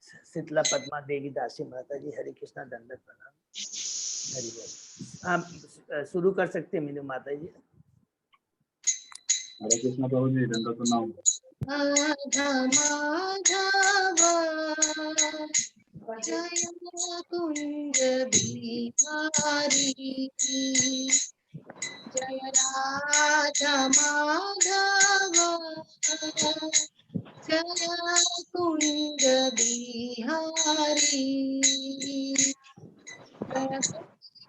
शीतला पद्मा देवी दासी माता जी, हरे कृष्णा, दंडवत प्रणाम। हरि बोल। आप शुरू कर सकते हैं मीनू माता जी। हरे कृष्णा प्रभु जी, दंडवत प्रणाम। जय कुंज बिहारी, जय राधा माधव, जय कुंज बिहारी,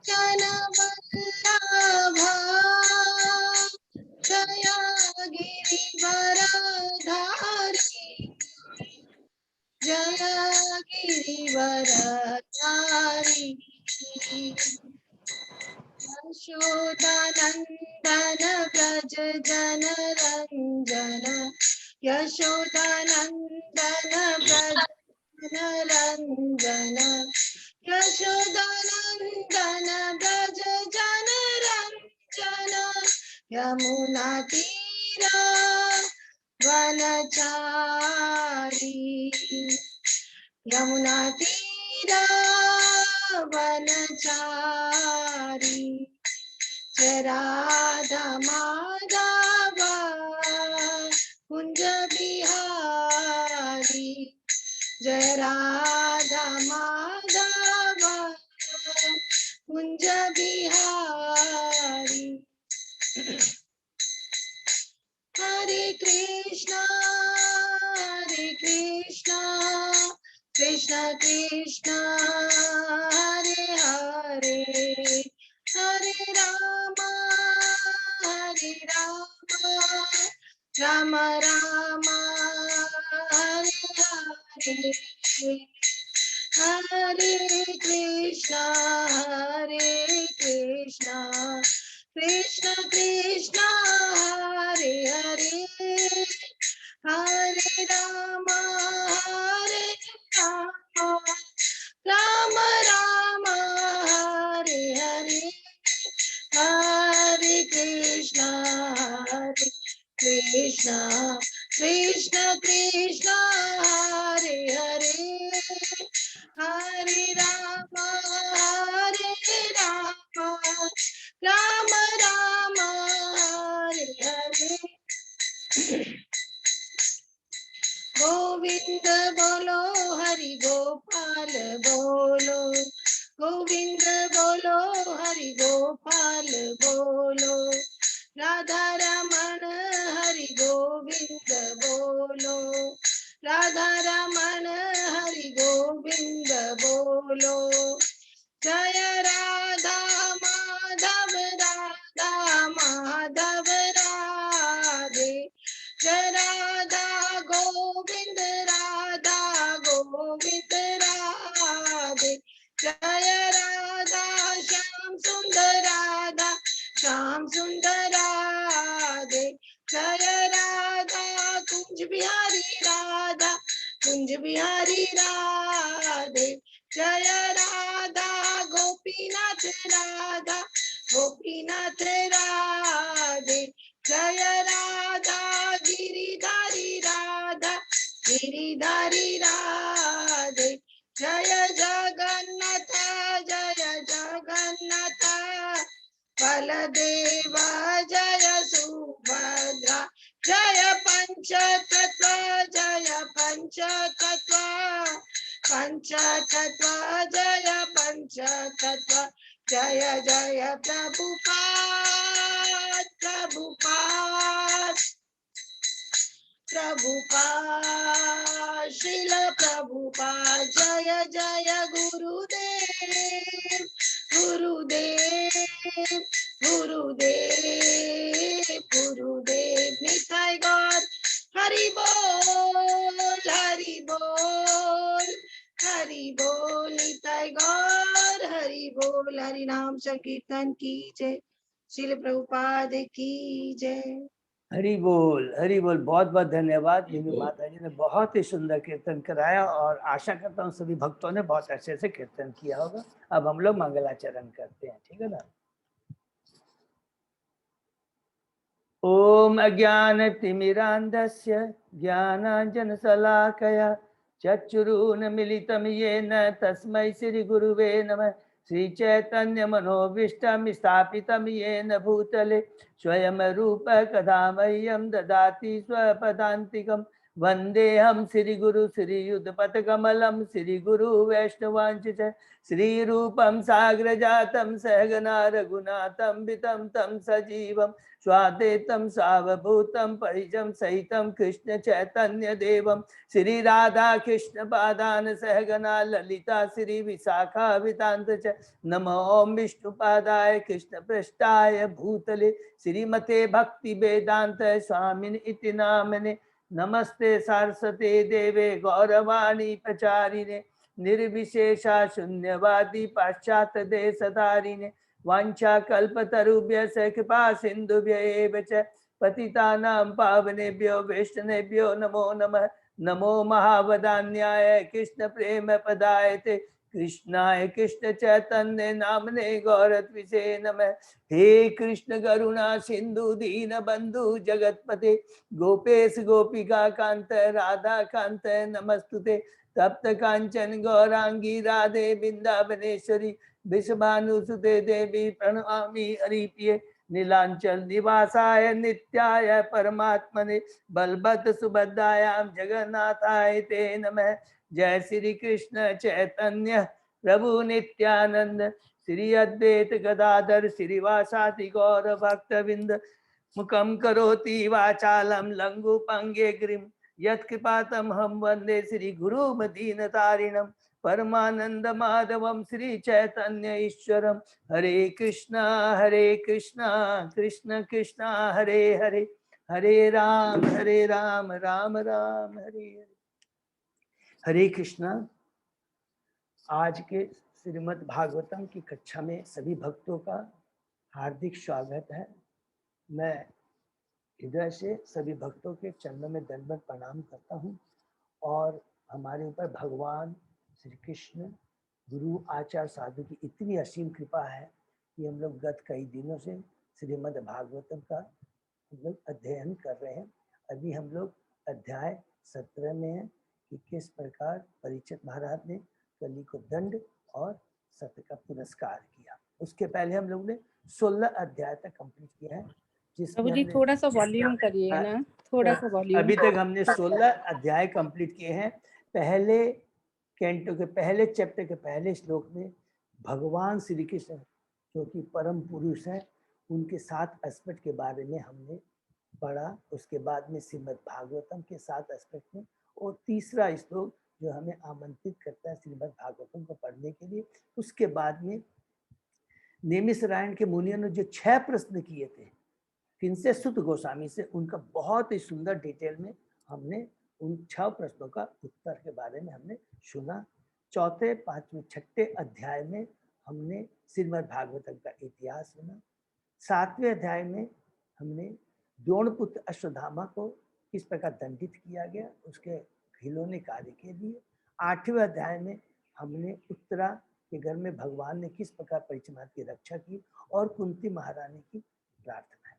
जन वल्लभा, जय गिरिवरधारी, जय गिरिवरधारी, यशोदानंदन व्रज जन रंजन, यशोदानंदन व्रज जन रंजन, यशोदानंदन व्रज जन रंजन, यमुना तीरा वनचारी, यमुना तीरा वनचारी, जय राधा माधव कुंज बिहारी, जय राधा माधव कुंज बिहारी। हरे कृष्णा कृष्ण कृष्ण हरे हरे, हरे राम राम राम हरे हरे, हरे कृष्णा कृष्ण कृष्ण हरे हरे, हरे राम राम राम हरे हरे, हरे कृष्णा कृष्ण कृष्ण हरे हरे, हरे राम राम राम हरे हरे। गोविंद बोलो हरि गोपाल बोलो, गोविंद बोलो हरि गोपाल बोलो, राधा रमण हरि गोविंद बोलो, राधा रमण हरि गोविंद बोलो, जय राधा माधव राधे, जय राधा गोविंद राधे, जय राधा श्याम सुंदर राधे, जय राधा कुंज बिहारी राधे, जय राधा गोपीनाथ राधे, जय राधा गिरिधारी राधे, जय जगन्नाथ बलदेव, जय सुभद्रा, जय पंचतत्व जय पंचतत्व, जय जय प्रभुपाद श्रील प्रभुपाद, जय जय गुरुदेव निताय गौर हरि बोल निताय गौर हरि बोल। हरि नाम संकीर्तन की जय, श्रील प्रभुपाद की जय। हरि बोल हरि बोल। बहुत बहुत धन्यवाद मीनू माता जी ने, बहुत ही सुंदर कीर्तन कराया और आशा करता हूँ सभी भक्तों ने बहुत अच्छे से कीर्तन किया होगा। अब हम लोग मंगलाचरण करते हैं, ठीक है ना। ओम अज्ञानतिमिरान्धस्य ज्ञानाञ्जनशलाकया चक्षुरुन्मीलितं येन तस्मै श्रीगुरुवे नमः। श्री चैतन्य मनोभीष्टं स्थापितं येन भूतले स्वयं रूप कदा मह्यं ददाति स्वपदान्तिकं। वन्देऽहं श्रीगुरु श्रीयुतपथकमलं श्रीगुरु वैष्णवांश्च श्रीरूपं साग्रजातं सहगना रघुनाथं वितं तं सजीवं स्वाद्वैतं सावभूतं परिजं सहितं कृष्ण चैतन्य देवं श्री राधा कृष्ण पादान सहगना ललिता श्री विशाखा वितांत च नमो ओम विष्णुपादाय कृष्ण पृष्ठाय भूतले श्रीमते भक्ति वेदांत स्वामिन इति नामने। नमस्ते सारस्वते देवे गौरवाणी प्रचारिणे निर्विशेषा शून्यवादी पाश्चात्य देशधारिणे वांछा कल्पतरुभ्यः कृपा सिन्धुभ्य एव च पतितानां पावनेभ्यो वैष्णवेभ्यो नमो नमः। नमो महावदान्याय कृष्ण प्रेम पदायते कृष्णाय कृष्ण चैतन्य नामने गौरत्विषे नमः। हे कृष्ण करुणा सिंधु दीन बंधु जगतपते गोपेश गोपिका कांत राधा कांत नमस्तुते। तप्त कांचन गौरांगी राधे वृंदावनेश्वरी विश्वभानुसुते देवी प्रणमामि हरिप्रिये। नीलांचल निवासाय नित्याय परमात्मने बलभद्र सुभद्रायां जगन्नाथाय ते नमः। जय श्री कृष्ण चैतन्य प्रभु नित्यानंद श्री अद्वैत गदाधर श्रीवासादि गौर भक्तविंद मुखम करोति वाचालम लंगुपंगे गिरिम यत्कृपातम हम वंदे श्री गुरु मदीनतारिणम परमानंद माधवम श्री चैतन्य ईश्वरम। हरे कृष्णा कृष्ण कृष्णा हरे हरे हरे राम राम राम हरे हरे। हरे कृष्णा। आज के श्रीमद् भागवतम की कक्षा में सभी भक्तों का हार्दिक स्वागत है। मैं हृदय से सभी भक्तों के चरणों में दंडवत प्रणाम करता हूँ और हमारे ऊपर भगवान श्री कृष्ण गुरु आचार्य साधु की इतनी असीम कृपा है कि हम लोग गत कई दिनों से श्रीमद् भागवतम का हम लोग अध्ययन कर रहे हैं। अभी हम लोग अध्याय 17 में हैं कि किस प्रकार परीक्षित महाराज ने कली को दंड और सत्य का पुरस्कार किया। उसके पहले हम लोग ने 16 अध्याय तक कंप्लीट किया है जिसमें हमने थोड़ा सा वॉल्यूम करिए ना, थोड़ा सा वॉल्यूम। अभी तक हमने 16 अध्याय कंप्लीट किए हैं। पहले कैंटो के पहले चैप्टर के पहले श्लोक में भगवान श्री कृष्ण जो कि परम पुरुष है उनके 7 एस्पेक्ट के बारे में हमने पढ़ा। उसके बाद में श्रीमद् भागवतम के 7 एस्पेक्ट में और तीसरा श्लोक जो हमें आमंत्रित करता है श्रीमद् भागवतम को पढ़ने के लिए। उसके बाद में नेमिषारण्य के मुनियों ने जो 6 प्रश्न किए थे किनसे, सुत गोस्वामी से, उनका बहुत ही सुंदर डिटेल में हमने उन 6 प्रश्नों का उत्तर के बारे में हमने सुना। चौथे, पांचवें, छठे अध्याय में हमने श्रीमद् भागवतम का इतिहास सुना। 7वें अध्याय में हमने द्रोणपुत्र अश्वत्थामा को किस प्रकार दंडित किया गया उसके खिलौने कार्य के लिए। 8वें अध्याय में हमने उत्तरा के घर में भगवान ने किस प्रकार परीक्षित की रक्षा की और कुंती महारानी की प्रार्थना है।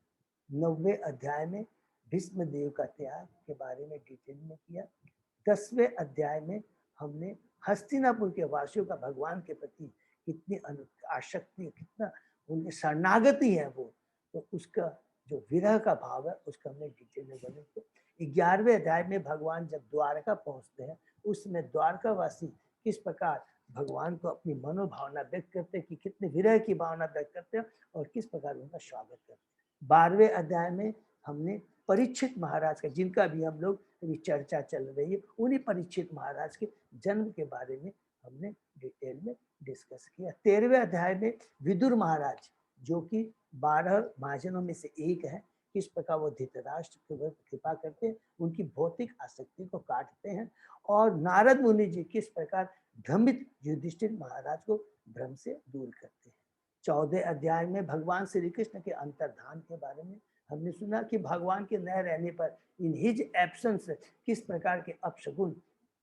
9वें अध्याय में भीष्म देव का त्याग के बारे में डिटेल में किया। 10वें अध्याय में हमने हस्तिनापुर के वासियों का भगवान के प्रति कितनी आसक्ति, कितना उनकी शरणागति है वो, तो उसका जो विरह का भाव है उसका हमने डिटेल में वर्णन किया। 11वें अध्याय में भगवान जब द्वारका पहुंचते हैं उसमें द्वारकावासी किस प्रकार भगवान को अपनी मनोभावना व्यक्त करते हैं कि कितने विरह की भावना व्यक्त करते हैं और किस प्रकार उनका स्वागत करते हैं। 12वें अध्याय में हमने परीक्षित महाराज का, जिनका भी हम लोग अभी चर्चा चल रही है, उन्हीं परीक्षित महाराज के जन्म के बारे में हमने डिटेल में डिस्कस किया। 13वें अध्याय में विदुर महाराज जो कि 12 महाजनों में से एक है, किस प्रकार वो धृतराष्ट्र के ऊपर कृपा करते हैं, उनकी भौतिक आसक्ति को काटते हैं और नारद मुनि जी किस प्रकार भ्रमित युधिष्ठिर महाराज को भ्रम से दूर करते हैं। 14 अध्याय में भगवान श्री कृष्ण के अंतर्धान के बारे में हमने सुना कि भगवान के न रहने पर इन हिज एब्सेंस किस प्रकार के अपशगुन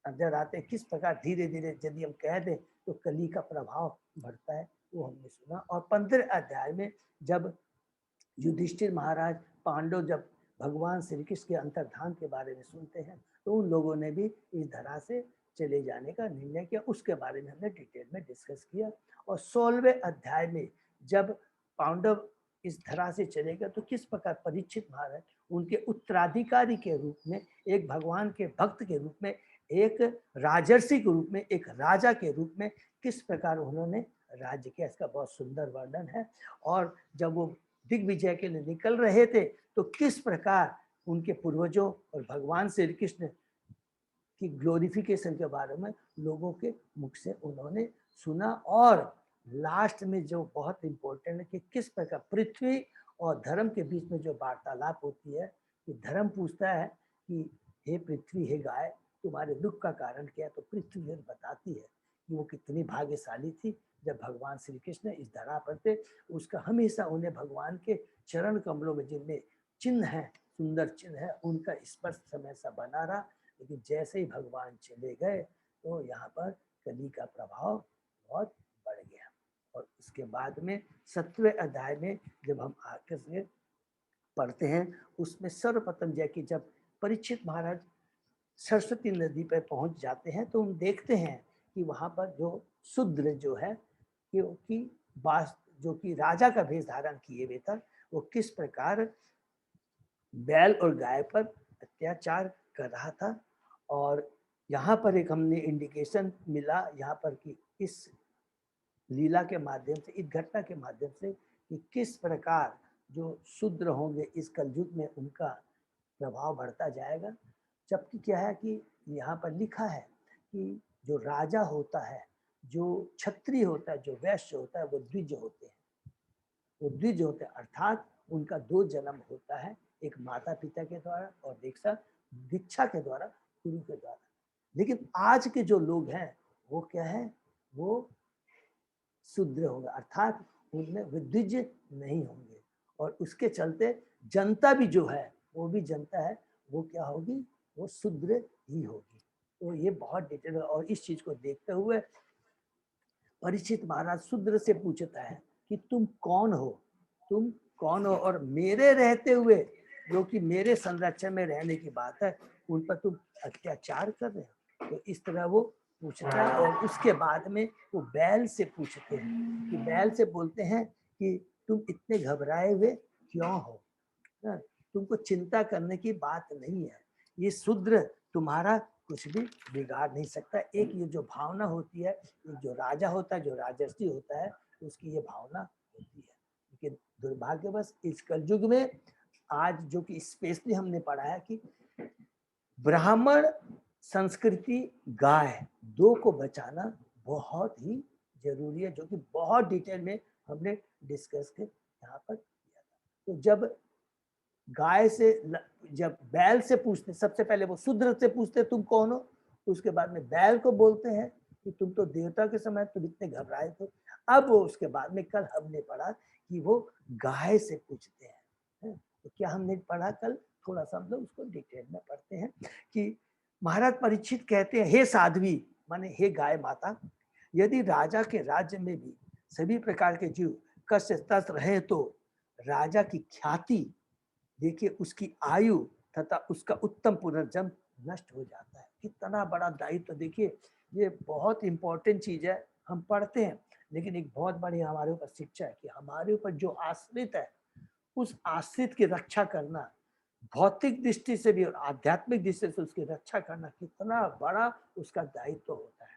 नजर आते हैं, किस प्रकार धीरे धीरे यदि हम कह दें तो कली का प्रभाव बढ़ता है, वो हमने सुना। और 15 अध्याय में जब युधिष्ठिर महाराज, पांडव जब भगवान श्री कृष्ण के अंतर्धान के बारे में सुनते हैं तो उन लोगों ने भी इस धरा से चले जाने का निर्णय किया। उसके बारे में हमने डिटेल में डिस्कस किया। और 16वें अध्याय में जब पांडव इस धरा से चले गए तो किस प्रकार परीक्षित महाराज उनके उत्तराधिकारी के रूप में, एक भगवान के भक्त के रूप में, एक राजर्षि के रूप में, एक राजा के रूप में किस प्रकार उन्होंने राज्य किया, इसका बहुत सुंदर वर्णन है। और जब वो दिग्विजय के लिए निकल रहे थे तो किस प्रकार उनके पूर्वजों और भगवान श्री कृष्ण की ग्लोरिफिकेशन के बारे में लोगों के मुख से उन्होंने सुना। और लास्ट में जो बहुत इंपॉर्टेंट है कि किस प्रकार पृथ्वी और धर्म के बीच में जो वार्तालाप होती है कि धर्म पूछता है कि हे पृथ्वी, हे गाय, तुम्हारे दुख का कारण क्या है, तो पृथ्वी बताती है कि वो कितनी भाग्यशाली थी जब भगवान श्री कृष्ण इस धरा पर थे। उसका हमेशा उन्हें भगवान के चरण कमलों में जिनमें चिन्ह है, सुंदर चिन्ह है, उनका स्पर्श हमेशा बना रहा। लेकिन जैसे ही भगवान चले गए तो यहाँ पर कली का प्रभाव बहुत बढ़ गया। और उसके बाद में 7वें अध्याय में जब हम आगे से पढ़ते हैं उसमें सर्वप्रथम जैकि जब परीक्षित महाराज सरस्वती नदी पर पहुंच जाते हैं तो हम देखते हैं कि वहां पर जो शूद्र जो है क्योंकि जो कि राजा का भेष धारण किए हुए था, वो किस प्रकार बैल और गाय पर अत्याचार कर रहा था। और यहाँ पर एक हमने इंडिकेशन मिला यहाँ पर कि इस लीला के माध्यम से, इस घटना के माध्यम से कि किस प्रकार जो शूद्र होंगे इस कलयुग में उनका प्रभाव बढ़ता जाएगा। जबकि क्या है कि यहाँ पर लिखा है कि जो राजा होता है, जो क्षत्रिय होता है, जो वैश्य होता है, वो द्विज होते हैं। वो द्विज होते हैं अर्थात उनका 2 जन्म होता है, एक माता पिता के द्वारा और दूसरा दीक्षा के द्वारा, गुरु के द्वारा। लेकिन आज के जो लोग हैं वो क्या है, वो शूद्र होंगे अर्थात उनमें विद्विज नहीं होंगे। और उसके चलते जनता भी जो है वो भी जनता है वो क्या होगी, वो शूद्र ही होगी। तो ये बहुत डिटेल है। और इस चीज को देखते हुए परीक्षित महाराज शूद्र से पूछता है कि तुम कौन हो, तुम कौन हो, और मेरे रहते हुए जो कि मेरे संरक्षण में रहने की बात है उन पर तुम अत्याचार कर रहे हो। तो इस तरह वो पूछता है। और उसके बाद में वो बैल से पूछते हैं कि बैल से बोलते हैं कि तुम इतने घबराए हुए क्यों हो, तुमको चिंता करने की बात नहीं है, ये शूद्र तुम्हारा कुछ भी बिगाड़ नहीं सकता। एक ये जो भावना होती है, जो राजा होता है, जो राजर्षि होता है, उसकी ये भावना होती है। लेकिन दुर्भाग्यवश इस कलयुग में आज जो कि स्पेशली हमने पढ़ा है कि ब्राह्मण संस्कृति गाय 2 को बचाना बहुत ही जरूरी है, जो कि बहुत डिटेल में हमने डिस्कस के यहाँ पर किया था। तो जब गाय से, जब बैल से पूछते, सबसे पहले वो शूद्र से पूछते तुम कौन हो, उसके बाद में बैल को बोलते हैं कि तुम तो देवता के समय तुम इतने घबराए थे। अब वो उसके बाद में कल हमने पढ़ा कि वो गाय से पूछते हैं। तो क्या हमने पढ़ा कल, थोड़ा सा हम लोग उसको डिटेल में पढ़ते हैं कि महाराज परीक्षित कहते हैं, हे साध्वी माने हे गाय माता, यदि राजा के राज्य में भी सभी प्रकार के जीव कष्ट तस्त रहे तो राजा की ख्याति, देखिए उसकी आयु तथा उसका उत्तम पुनर्जन्म नष्ट हो जाता है। कितना बड़ा दायित्व, देखिए ये बहुत इंपॉर्टेंट चीज है, हम पढ़ते हैं लेकिन एक बहुत बड़ी हमारे ऊपर शिक्षा है कि हमारे ऊपर जो आश्रित है उस आश्रित की रक्षा करना, भौतिक दृष्टि से भी और आध्यात्मिक दृष्टि से उसकी रक्षा करना कितना बड़ा उसका दायित्व होता है।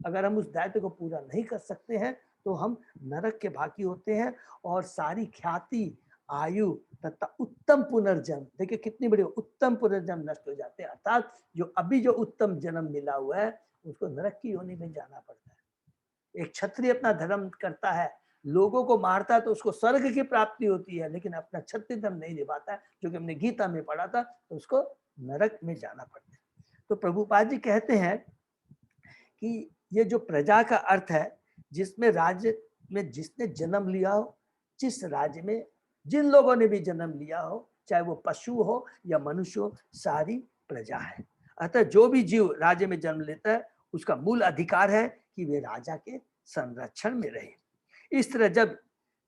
अगर हम उस दायित्व को पूरा नहीं कर सकते हैं तो हम नरक के भागी होते हैं और सारी ख्याति, आयु तथा उत्तम पुनर्जन्म, देखिए कितनी बड़ी उत्तम पुनर्जन्म नष्ट हो जाते हैं। अर्थात जो अभी जो उत्तम जन्म मिला हुआ है उसको नरक की योनि में जाना पड़ता है। एक क्षत्रिय अपना धर्म करता है, लोगों को मारता है तो उसको स्वर्ग की प्राप्ति होती है, लेकिन अपना क्षत्रिय धर्म नहीं निभाता है, जो कि हमने गीता में पढ़ा था, तो उसको नरक में जाना पड़ता है। तो प्रभुपाद जी कहते हैं कि ये जो प्रजा का अर्थ है, जिसमें राज्य में जिसने जन्म लिया हो, जिस राज्य में जिन लोगों ने भी जन्म लिया हो, चाहे वो पशु हो या मनुष्य हो, सारी प्रजा है। अतः जो भी जीव राज्य में जन्म लेता है उसका मूल अधिकार है कि वे राजा के संरक्षण में रहे। इस तरह जब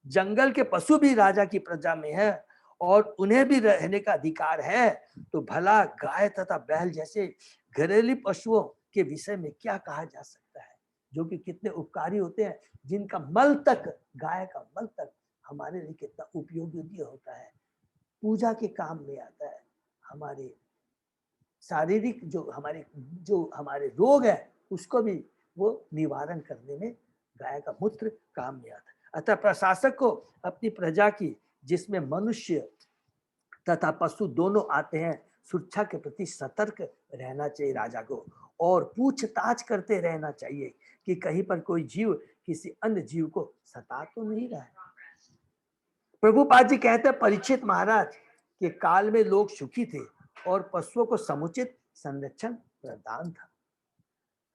जंगल के पशु भी राजा की प्रजा में है और उन्हें भी रहने का अधिकार है, तो भला गाय तथा बैल जैसे घरेलू पशुओं के विषय में क्या कहा जा सकता है, जो कि कितने उपकारी होते हैं, जिनका मल तक, गाय का मल तक हमारे लिए कितना उपयोगी होता है, पूजा के काम में आता है, हमारे शारीरिक जो हमारे रोग है उसको भी वो निवारण करने में गाय का मूत्र काम में आता है। अतः प्रशासक को अपनी प्रजा की, जिसमें मनुष्य तथा पशु दोनों आते हैं, सुरक्षा के प्रति सतर्क रहना चाहिए राजा को, और पूछताछ करते रहना चाहिए कि कहीं पर कोई जीव किसी अन्य जीव को सता तो नहीं रहा है। प्रभुपाद जी कहते हैं परीक्षित महाराज के काल में लोग सुखी थे और पशुओं को समुचित संरक्षण प्रदान था।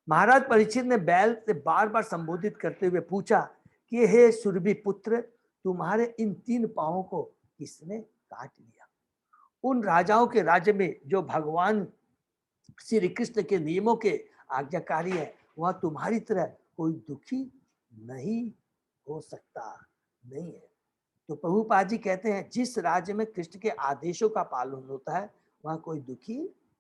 महाराज परीक्षित ने बैल से बार बार संबोधित करते हुए पूछा कि हे सुरभि पुत्र, तुम्हारे इन 3 पांवों को किसने काट लिया? उन राजाओं के राज्य में जो भगवान श्री कृष्ण के नियमों के आज्ञाकारी है, वह तुम्हारी तरह कोई दुखी नहीं हो सकता, नहीं है। तो प्रभुपाद जी कहते हैं जिस राज्य में कृष्ण के आदेशों का पालन होता है वहां कोई दुखी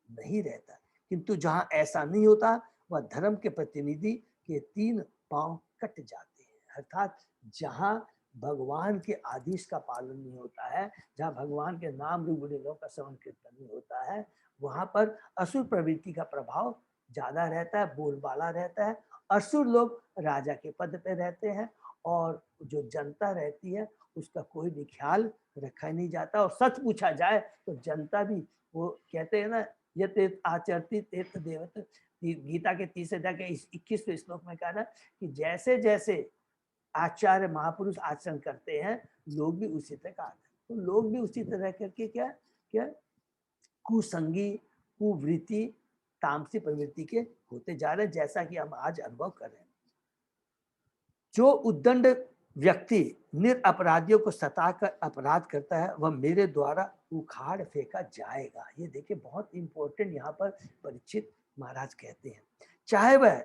नहीं रहता, किंतु जहां ऐसा नहीं होता वह धर्म के प्रतिनिधि के 3 पांव कट जाते हैं। अर्थात जहां भगवान के आदेश का पालन नहीं होता है, जहां भगवान के नाम रूप गुणों का श्रवण कीर्तन नहीं होता है, वहां पर असुर प्रवृत्ति का प्रभाव ज्यादा रहता है, बोलबाला रहता है। असुर लोग राजा के पद पे रहते हैं और जो जनता रहती है उसका कोई भी ख्याल रखा नहीं जाता। और सच पूछा जाए तो जनता भी, वो कहते हैं ना, ये आचरती तीर्थ देवत, गीता के 30 अध्याय के 21वें श्लोक में कहा ना कि जैसे जैसे आचार्य महापुरुष आचरण करते हैं लोग भी उसी तरह का, तो लोग भी उसी तरह करके क्या क्या कुसंगी, कुवृत्ति, तामसी प्रवृत्ति के होते जा रहे हैं, जैसा कि हम आज अनुभव कर रहे हैं। जो उद्दंड व्यक्ति निरपराधियों को सताकर अपराध करता है वह मेरे द्वारा उखाड़ फेंका जाएगा। ये देखिए बहुत इंपॉर्टेंट यहाँ पर परीक्षित महाराज कहते हैं, चाहे वह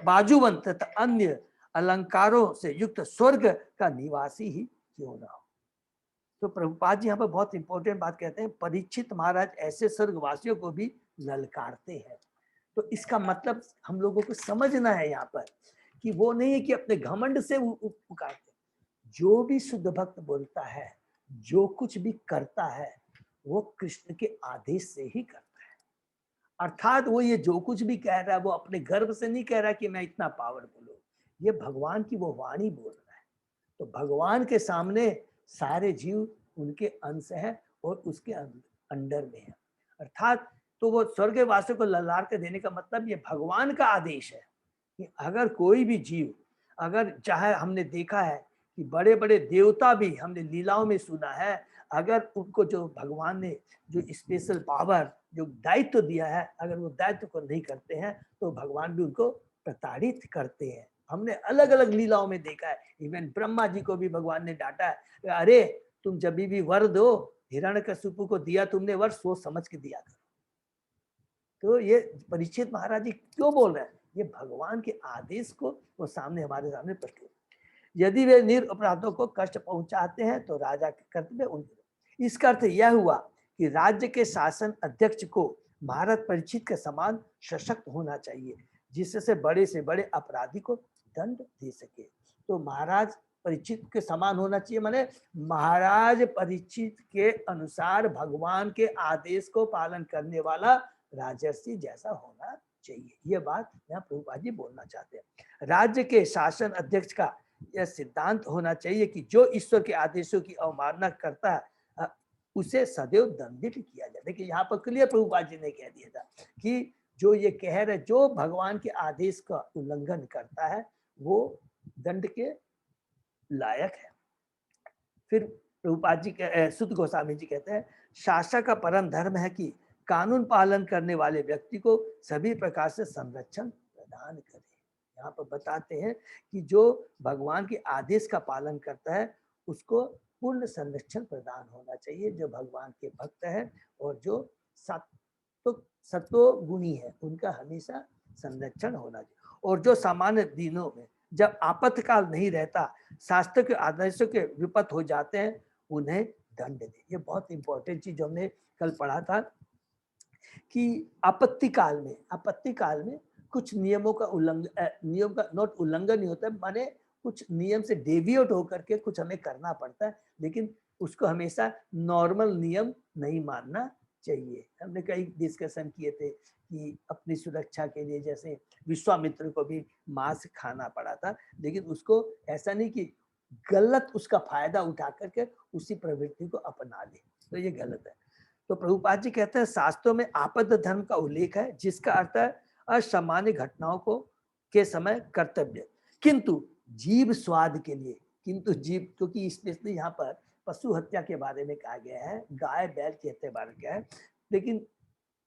बाजूवंत तथा अन्य अलंकारों से युक्त स्वर्ग का निवासी ही क्यों ना हो। तो प्रभुपाद जी यहाँ पर बहुत इंपॉर्टेंट बात कहते हैं, परीक्षित महाराज ऐसे स्वर्गवासियों को भी ललकारते हैं। तो इसका मतलब हम लोगों को समझना है यहाँ पर कि वो नहीं है कि अपने घमंड से पुकारते, जो भी शुद्ध भक्त बोलता है, जो कुछ भी करता है वो कृष्ण के आदेश से ही करता है। अर्थात वो ये जो कुछ भी कह रहा है वो अपने गर्व से नहीं कह रहा कि मैं इतना पावरफुल हूं, ये भगवान की वो वाणी बोल रहा है। तो भगवान के सामने सारे जीव उनके अंश है और उसके अंडर में है। अर्थात तो वो स्वर्गवासियों को ललाट के देने का मतलब ये भगवान का आदेश है कि अगर कोई भी जीव, अगर चाहे हमने देखा है कि बड़े बड़े देवता भी हमने लीलाओं में सुना है, अगर उनको जो भगवान ने जो स्पेशल पावर, जो दायित्व दिया है, अगर वो दायित्व को नहीं करते हैं तो भगवान भी उनको प्रताड़ित करते हैं। हमने अलग अलग लीलाओं में देखा है, इवन ब्रह्मा जी को भी भगवान ने डांटा है, अरे तुम जब भी वर दो, हिरण्यकशिपु को दिया तुमने वर, सोच समझ के दिया करो। तो ये परीक्षित महाराज जी क्यों बोल रहे हैं, ये भगवान के आदेश को वो सामने हमारे सामने प्रस्तुत। यदि वे निरपराधों को कष्ट पहुंचाते हैं तो राजा के कर्तव्य उनके। इसका अर्थ यह हुआ कि राज्य के शासन अध्यक्ष को महाराज परीक्षित के समान सशक्त होना चाहिए, जिससे बड़े से बड़े अपराधी को दंड दे सके। तो महाराज परीक्षित के समान होना चाहिए, माने महाराज परीक्षित के अनुसार भगवान के आदेश को पालन करने वाला राजर्षि जैसा होना चाहिए। ये बात यहाँ प्रभुपाद जी बोलना चाहते हैं। राज्य के शासन अध्यक्ष का यह सिद्धांत होना चाहिए कि जो ईश्वर के आदेशों की अवमानना करता है उसे सदैव दंडित किया जाए। देखिए यहाँ पर क्लियर प्रभुपाद जी ने कह दिया था कि जो ये कह रहे, जो भगवान के आदेश का उल्लंघन करता है वो दंड के लायक है। फिर प्रभुपाद जी सुत गोस्वामी जी कहते हैं, शासक का परम धर्म है कि कानून पालन करने वाले व्यक्ति को सभी प्रकार से संरक्षण प्रदान करे। यहाँ पर बताते हैं कि जो भगवान के आदेश का पालन करता है उसको पूर्ण संरक्षण प्रदान होना चाहिए, जो भगवान के भक्त है और जो सत्व गुणी है उनका हमेशा संरक्षण होना चाहिए। और जो सामान्य दिनों में जब आपातकाल नहीं रहता, शास्त्र के आदेशों के विपत हो जाते हैं, उन्हें दंड दे। ये बहुत इंपॉर्टेंट चीज हमने कल पढ़ा था कि आपत्ति काल में कुछ नियमों का नियम का नोट उल्लंघन नहीं होता है, माने कुछ नियम से डेविएट होकर के कुछ हमें करना पड़ता है, लेकिन उसको हमेशा नॉर्मल नियम नहीं मानना चाहिए। हमने कई डिस्कशन किए थे कि अपनी सुरक्षा के लिए जैसे विश्वामित्र को भी मांस खाना पड़ा था, लेकिन उसको ऐसा नहीं कि गलत उसका फायदा उठा करके उसी प्रवृत्ति को अपना ले, तो ये गलत है। तो प्रभुपाद जी कहते हैं शास्त्रों में आपद धर्म का उल्लेख है, जिसका अर्थ है असामान्य घटनाओं को के समय कर्तव्य, किंतु जीव स्वाद के लिए, किंतु जीव, क्योंकि स्पेशली यहाँ पर पशु हत्या के बारे में कहा गया है, गाय बैल की हत्या के बारे में कहा है, लेकिन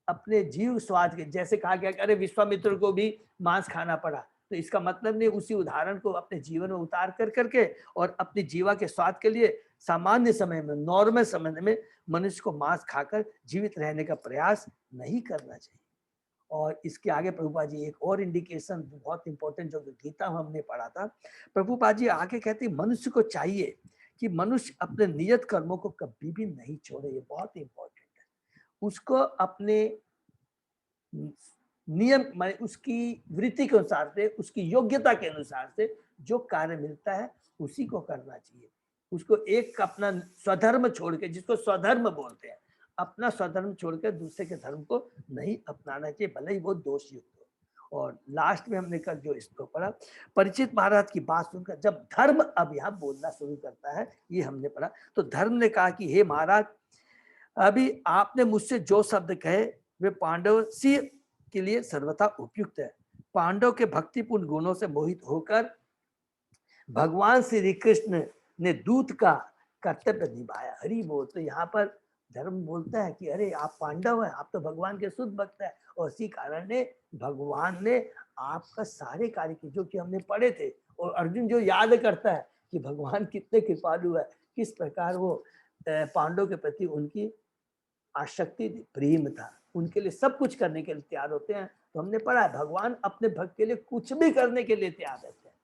अपने जीव स्वाद के, जैसे कहा गया कि अरे विश्वामित्र को भी मांस खाना पड़ा, तो इसका मतलब नहीं, उसी उदाहरण को अपने जीवन में उतार कर करके और अपनी जीवा के स्वाद के लिए सामान्य समय में, नॉर्मल समय में मनुष्य को मांस खाकर जीवित रहने का प्रयास नहीं करना चाहिए। और इसके आगे प्रभुपाद जी एक और इंडिकेशन बहुत इंपॉर्टेंट, जो गीता में हमने पढ़ा था, प्रभुपाद जी आगे कहते हैं मनुष्य को चाहिए कि मनुष्य अपने नियत कर्मों को कभी भी नहीं छोड़े, ये बहुत इंपॉर्टेंट है। उसको अपने नियम माने उसकी वृत्ति के अनुसार से, उसकी योग्यता के अनुसार से जो कार्य मिलता है उसी को करना चाहिए। उसको एक अपना स्वधर्म छोड़ के, जिसको स्वधर्म बोलते हैं, अपना स्वधर्म छोड़कर दूसरे के धर्म को नहीं अपनाना चाहिए, भले ही वो दोष युक्त हो। और लास्ट में हमने कल जो इसको पढ़ा, परीक्षित महाराज की बात सुनकर जब धर्म अब यहाँ बोलना शुरू करता है, ये हमने पढ़ा, तो धर्म ने कहा कि हे महाराज, अभी आपने मुझसे जो शब्द कहे वे पांडव सी के लिए सर्वथा उपयुक्त है। पांडव के भक्तिपूर्ण गुणों से मोहित होकर भगवान श्री कृष्ण ने दूत का कर्तव्य निभाया। हरि बोल। तो यहाँ पर धर्म बोलता है कि अरे आप पांडव हैं, आप तो भगवान के शुद्ध भक्त हैं, और इसी कारण ने भगवान ने आपका सारे कार्य किए जो कि हमने पढ़े थे। और अर्जुन जो याद करता है कि भगवान कितने कृपालु है, किस प्रकार वो पांडव के प्रति उनकी आसक्ति थी, प्रेम था, उनके लिए सब कुछ करने के लिए तैयार होते हैं। तो हमने पढ़ा है भगवान अपने भक्त के लिए कुछ भी करने के लिए तैयार रहते हैं,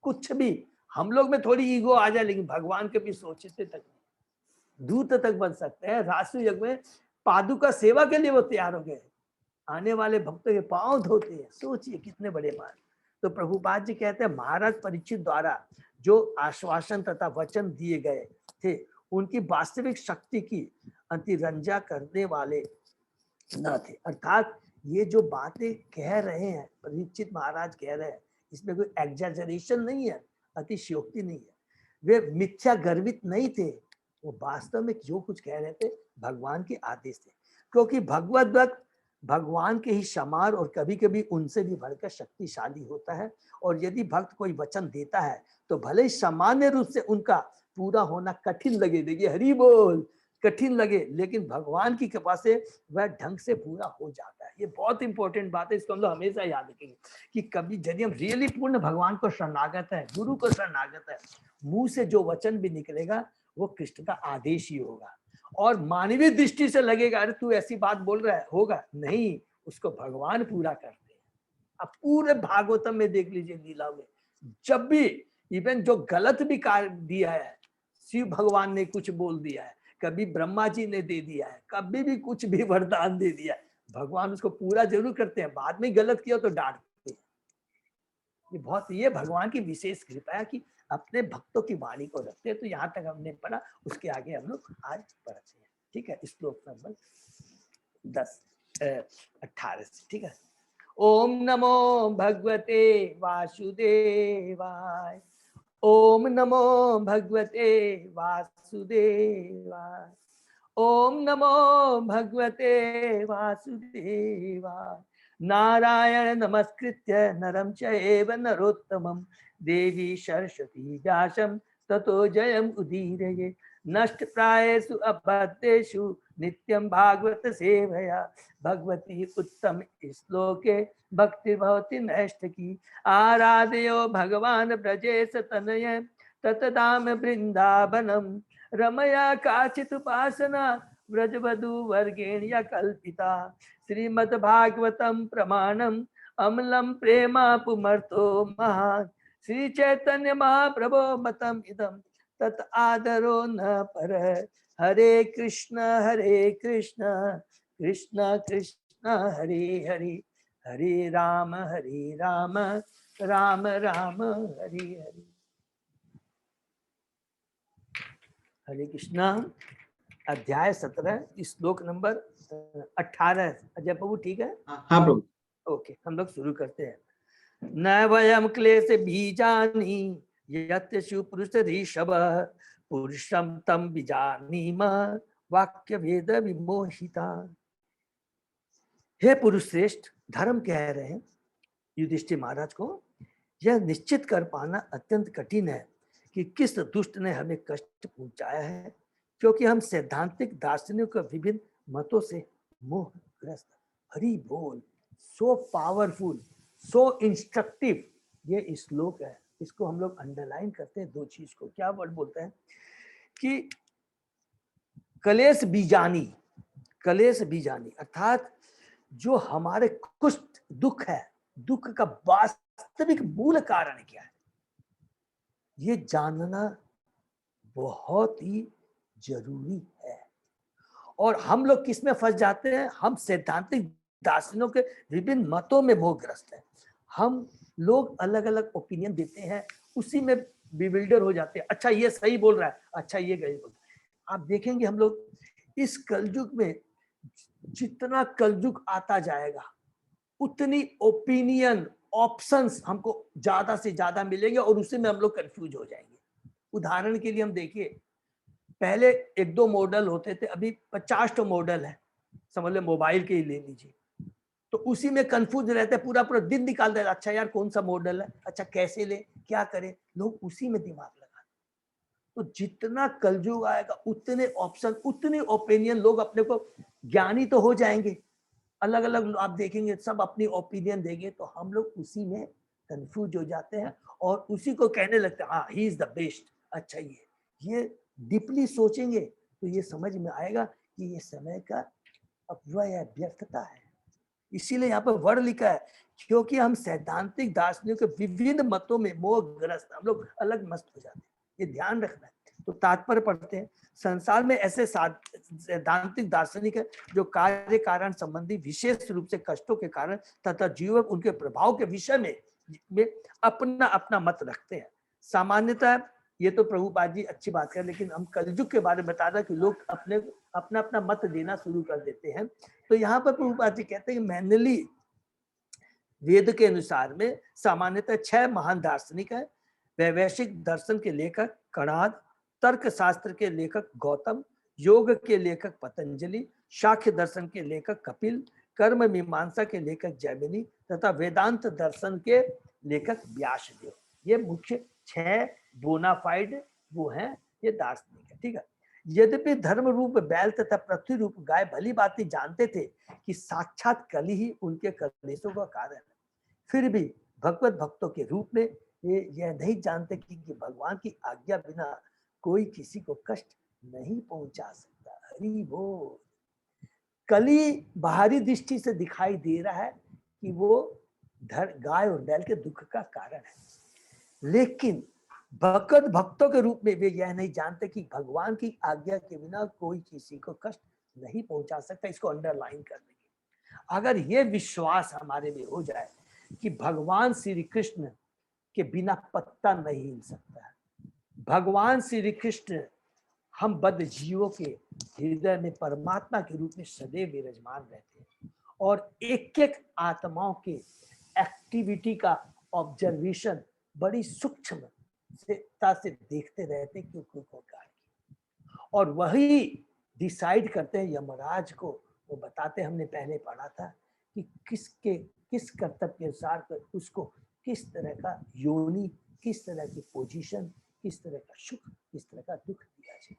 कुछ भी। हम लोग में थोड़ी ईगो आ जाए, लेकिन भगवान के भी सोचते तक नहीं, दूत तक बन सकते हैं। राष्ट्रीय युग में पादुका सेवा के लिए वो तैयार हो गए, आने वाले भक्तों के पांव धोते हैं। सोचिए कितने बड़े मान। तो प्रभुपाद जी कहते हैं महाराज परीक्षित द्वारा जो आश्वासन तथा वचन दिए गए थे, उनकी वास्तविक शक्ति की अतिरंजा करने वाले न थे। अर्थात ये जो बातें कह रहे हैं परीक्षित महाराज कह रहे हैं, इसमें कोई एग्जैजरेशन नहीं है, अतिशयोक्ति नहीं है। वे मिथ्या गर्वित नहीं थे, वो वास्तव में जो कुछ कह रहे थे भगवान के आदेश थे। क्योंकि भगवत भक्त भगवान के ही समान और कभी कभी उनसे भी बढ़कर शक्तिशाली होता है। और यदि भक्त कोई वचन देता है तो भले ही सामान्य रूप से उनका पूरा होना कठिन लगे, देखिए हरि बोल, कठिन लगे, लेकिन भगवान की कृपा से वह ढंग से पूरा हो जाता है। ये बहुत इंपॉर्टेंट बात है, इसको हम लोग हमेशा याद रखेंगे कि कभी यदि हम रियली पूर्ण भगवान को शरणागत है, गुरु को शरणागत है, मुंह से जो वचन भी निकलेगा वो कृष्ण का आदेश ही होगा। और मानवीय दृष्टि से लगेगा अरे तू ऐसी बात बोल रहा है, होगा नहीं, उसको भगवान पूरा करते हैं। अब पूरे भागवतम में देख लीजिए लीला में, जब भी इवन जो गलत भी कार्य दिया है, शिव भगवान ने कुछ बोल दिया है, कभी ब्रह्मा जी ने दे दिया है, कभी भी कुछ भी वरदान दे दिया है, भगवान उसको पूरा जरूर करते हैं। बाद में गलत किया तो डांटते हैं। ये भगवान की विशेष कृपा है कि अपने भक्तों की वाणी को रखते हैं। तो यहाँ तक हमने पढ़ा, उसके आगे हम लोग आज पढ़ते हैं। ठीक है, श्लोक नंबर 18 से। ठीक है। ओम नमो भगवते वासुदेवाय, ओम नमो भगवते वासुदेवाय, ओम नमो भगवते वासुदेवाय। नारायण नमस्कृत्य नरं चैव नरोत्तमं देवी सरस्वती व्यासं ततो जयम् उदीरये। नष्ट प्रायेषु अबद्धेषु नित्यं भागवत सेवया, भगवती उत्तम श्लोके भक्ति भवति नष्ट की। आराधयो भगवान ब्रजेश तनय ततदाम वृंदावनम, रमया काचित उपासना व्रजवधु वर्गेण्य कल्पिता। श्रीमद्भागवतम प्रमाणम अमलम प्रेमा पुमर्तो महान, श्री चैतन्य महाप्रभो मतम इदम तत् आदरो न पर। हरे कृष्ण कृष्ण कृष्ण हरि हरि, हरे राम राम राम हरि हरि। हरे कृष्णा। अध्याय 17 श्लोक नंबर 18। अजय प्रभु ठीक है? हाँ प्रभु। ओके, हम लोग शुरू करते हैं। न वयम क्लेश बीजानि यत्यशु पुरुष ऋषभ पुरुषम तम बीजानीम वाक्य भेद विमोहिता। हे पुरुष श्रेष्ठ, धर्म कह रहे हैं युधिष्ठिर महाराज को, यह निश्चित कर पाना अत्यंत कठिन है कि किस दुष्ट ने हमें कष्ट पहुंचाया है, क्योंकि हम सैद्धांतिक दार्शनिकों के विभिन्न मतों से मोहग्रस्त। हरि बोल। सो पावरफुल, सो इंस्ट्रक्टिव ये श्लोक है। इसको हम लोग अंडरलाइन करते हैं। दो चीज को क्या वर्ड बोलते हैं कि कलेश बीजानी, कलेश बीजानी अर्थात जो हमारे कुष्ठ दुख है, दुख का वास्तविक मूल कारण क्या है, ये जानना बहुत ही जरूरी है। और हम लोग किस में फंस जाते हैं? हम सैद्धांतिक दार्शनिकों के विभिन्न मतों में मोहग्रस्त हैं। हम लोग अलग अलग ओपिनियन देते हैं, उसी में बिविल्डर हो जाते हैं। अच्छा ये सही बोल रहा है, अच्छा ये गलत बोल रहा है। आप देखेंगे हम लोग इस कलयुग में जितना कलयुग आता जाएगा उतनी ओपिनियन ऑप्शंस हमको ज्यादा से ज्यादा मिलेंगे और उसी में हम लोग कंफ्यूज हो जाएंगे। उदाहरण के लिए हम देखिए, पहले एक दो मॉडल होते थे, अभी 50 मॉडल है। समझ लो मोबाइल के ही ले लीजिए, तो उसी में कंफ्यूज रहते, पूरा पूरा दिन निकाल देते। अच्छा यार कौन सा मॉडल है, अच्छा कैसे ले, क्या करें, लोग उसी में दिमाग लगाते। तो जितना कलयुग आएगा उतने ऑप्शन, उतनी ओपिनियन, लोग अपने को ज्ञानी तो हो जाएंगे, अलग अलग आप देखेंगे सब अपनी ओपिनियन देंगे, तो हम लोग उसी में कंफ्यूज हो जाते हैं और उसी को कहने लगते हैं हाँ ही इज द बेस्ट। अच्छा ये डीपली सोचेंगे तो ये समझ में आएगा कि ये समय का अपव्यय है, व्यर्थता है। इसीलिए यहाँ पर वर्ड लिखा है, क्योंकि हम सैद्धांतिक दार्शनिकों के विभिन्न मतों में मोहग्रस्त, हम लोग अलग मस्त हो जाते हैं, ये ध्यान रखना है। तो तात्पर्य पढ़ते हैं। संसार में ऐसे सैद्धांतिक दार्शनिक है जो कार्य कारण संबंधी विशेष रूप से कष्टों के कारण तथा जीवन उनके प्रभाव के विषय में अपना अपना मत रखते हैं। सामान्यतः ये तो प्रभुपाद जी अच्छी बात है, लेकिन हम कलयुग के बारे में बता रहे कि लोग अपने अपना अपना मत देना शुरू कर देते हैं। तो यहाँ पर प्रभुपाद जी कहते हैं कि मैनली वेद के अनुसार में सामान्यतः 6 महान दार्शनिक है। वैवैशिक दर्शन के लेखक कणाद, तर्क शास्त्र के लेखक गौतम, योग के लेखक पतंजलि, शाक्य दर्शन के लेखक कपिल, कर्म मीमांसा के लेखक जैमिनी तथा वेदांत दर्शन के लेखक व्यासदेव। ये मुख्य 6 बोनाफाइड वो हैं, ये दार्शनिक है। ठीक है। यद्यपि धर्म रूप बैल तथा पृथ्वी रूप गाय भली बात जानते थे कि साक्षात कली ही उनके कलेशों का कारण है, फिर भी भगवत भक्तों के रूप में ये यह नहीं जानते कि भगवान की आज्ञा बिना कोई किसी को कष्ट नहीं पहुंचा सकता। हरि बोल। कली बाहरी दृष्टि से दिखाई दे रहा है कि वो गाय और बैल के दुख का कारण है, लेकिन भगवत भक्तों के रूप में वे यह नहीं जानते कि भगवान की आज्ञा के बिना कोई किसी को कष्ट नहीं पहुंचा सकता। इसको अंडरलाइन कर देंगे। अगर ये विश्वास हमारे में हो जाए कि भगवान श्री कृष्ण के बिना पत्ता नहीं हिल सकता है, भगवान श्री कृष्ण हम बद्ध जीवों के हृदय में परमात्मा के रूप में सदैव विराजमान रहते हैं और एक एक आत्माओं के एक्टिविटी का ऑब्जर्वेशन बड़ी सूक्ष्म से देखते रहते हैं क्यों और वही डिसाइड करते हैं यमराज को। वो बताते, हमने पहले पढ़ा था कि किस कर्तव्य के अनुसार उसको किस तरह का योनि, किस तरह की पोजीशन, किस तरह का सुख, किस तरह का दुख दिया जाए।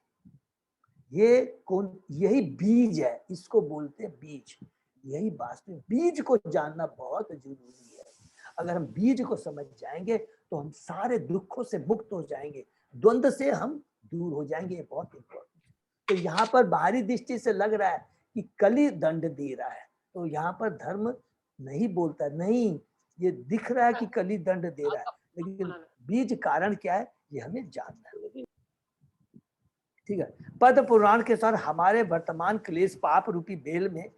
यही बीज है, इसको बोलते हैं बीज। यही वास्तविक बीज को जानना बहुत जरूरी है। अगर हम बीज को समझ जाएंगे तो हम सारे दुखों से मुक्त हो जाएंगे, द्वंद्व से हम दूर हो जाएंगे। ये बहुत इंपॉर्टेंट। तो यहाँ पर बाहरी दृष्टि से लग रहा है कि कली दंड दे रहा है, तो यहाँ पर धर्म नहीं बोलता, नहीं, ये दिख रहा है कि कली दंड दे रहा है, लेकिन बीज कारण क्या है ये हमें जानना है। ठीक है। पद्म पुराण के अनुसार हमारे वर्तमान क्लेश पाप रूपी बेल में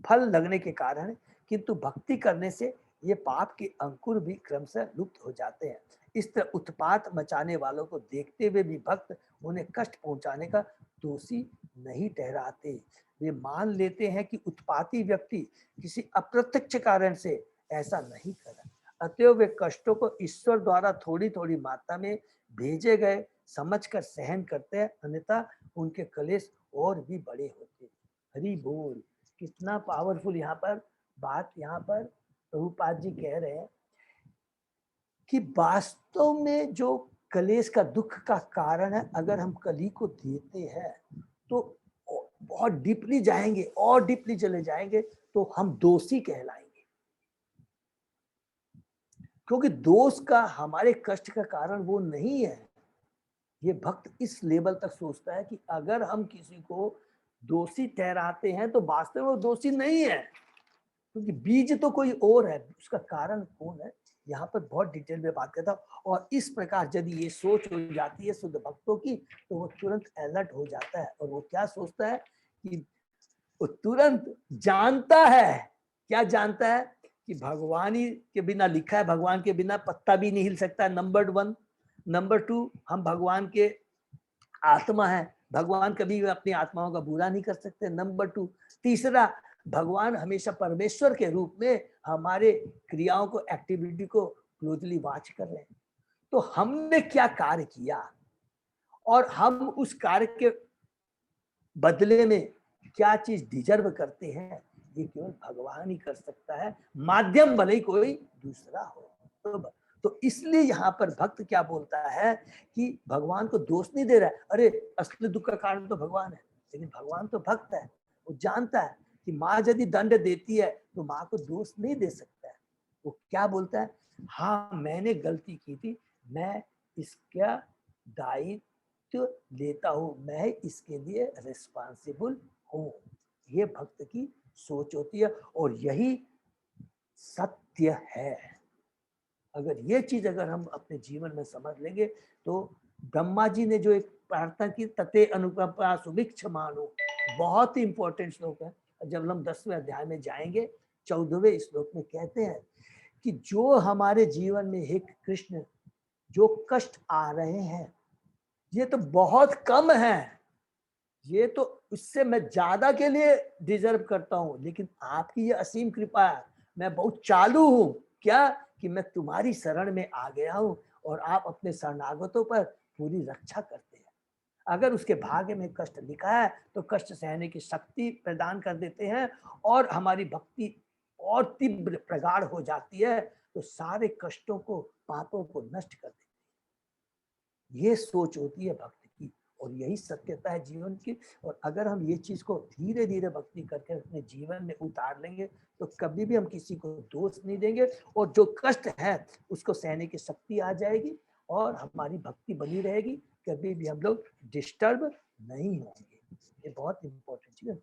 फल लगने के कारण है, किंतु भक्ति करने से ये पाप के अंकुर भी क्रमशः लुप्त हो जाते हैं। इस तरह उत्पात मचाने वालों को देखते हुए भी भक्त उन्हें कष्ट पहुंचाने का दोषी नहीं ठहराते। वे मान लेते हैं कि उत्पाती व्यक्ति किसी अप्रत्यक्ष कारण से ऐसा नहीं करा, अतएव वे कष्टों को ईश्वर द्वारा थोड़ी थोड़ी मात्रा में भेजे गए समझकर सहन करते हैं, अन्यथा उनके कलेश और भी बड़े होते। हरि बोल। कितना पावरफुल यहाँ पर बात, यहाँ पर प्रभुपाद जी कह रहे हैं कि वास्तव में जो कलेश का दुख का कारण है, अगर हम कली को देते हैं तो बहुत डीपली जाएंगे और डीपली चले जाएंगे तो हम दोषी कहलाएंगे, क्योंकि दोष का हमारे कष्ट का कारण वो नहीं है। ये भक्त इस लेवल तक सोचता है कि अगर हम किसी को दोषी ठहराते हैं तो वास्तव में वो दोषी नहीं है, क्योंकि बीज तो कोई और है, उसका कारण कौन है, यहाँ पर बहुत डिटेल में बात करता हूँ। और इस प्रकार यदि ये सोच हो जाती है शुद्ध भक्तों की, तो वो तुरंत अलर्ट हो जाता है। और वो क्या सोचता है कि वो तुरंत जानता है, क्या जानता है कि भगवान ही के बिना लिखा है, भगवान के बिना पत्ता भी नहीं हिल सकता है, नंबर 1। नंबर 2, हम भगवान के आत्मा है, भगवान कभी अपनी आत्माओं का बुरा नहीं कर सकते, नंबर 2। तीसरा, भगवान हमेशा परमेश्वर के रूप में हमारे क्रियाओं को, एक्टिविटी को क्लोजली वॉच कर रहे हैं। तो हमने क्या कार्य किया और हम उस कार्य के बदले में क्या चीज डिजर्व करते हैं, ये केवल भगवान ही कर सकता है, माध्यम भले ही कोई दूसरा हो। तो इसलिए यहाँ पर भक्त क्या बोलता है कि भगवान को दोष नहीं दे रहा है, अरे असली दुख का कारण तो भगवान है, लेकिन भगवान तो भक्त है, वो जानता है कि माँ यदि दंड देती है तो माँ को दोष नहीं दे सकता है। वो क्या बोलता है, हाँ मैंने गलती की थी, मैं इसका दायित्व लेता हूँ, मैं इसके लिए रिस्पॉन्सिबल हूँ। ये भक्त की सोच होती है और यही सत्य है। अगर ये चीज अगर हम अपने जीवन में समझ लेंगे तो ब्रह्मा जी ने जो एक प्रार्थना की, तते अनुकंपा सुभिक्ष मानो, बहुत ही इंपॉर्टेंट श्लोक है। जब हम 10वें अध्याय में जाएंगे 14वें श्लोक में कहते हैं कि जो हमारे जीवन में हे कृष्ण जो कष्ट आ रहे हैं ये तो बहुत कम है, ये तो उससे मैं ज्यादा के लिए डिजर्व करता हूँ, लेकिन आपकी ये असीम कृपा है, मैं बहुत चालू हूँ क्या कि मैं तुम्हारी शरण में आ गया हूँ और आप अपने शरणागतों पर पूरी रक्षा करते हैं। अगर उसके भाग्य में कष्ट लिखा है तो कष्ट सहने की शक्ति प्रदान कर देते हैं और हमारी भक्ति और तीव्र प्रगाढ़ हो जाती है, तो सारे कष्टों को, पापों को नष्ट कर देते हैं। ये सोच होती है भक्त की और यही सत्यता है जीवन की। और अगर हम ये चीज को धीरे धीरे भक्ति करके अपने जीवन में उतार लेंगे तो कभी भी हम किसी को दोष नहीं देंगे और जो कष्ट है उसको सहने की शक्ति आ जाएगी और हमारी भक्ति बनी रहेगी, कभी भी हम लोग डिस्टर्ब नहीं होंगे। ये बहुत इंपॉर्टेंट चीज है।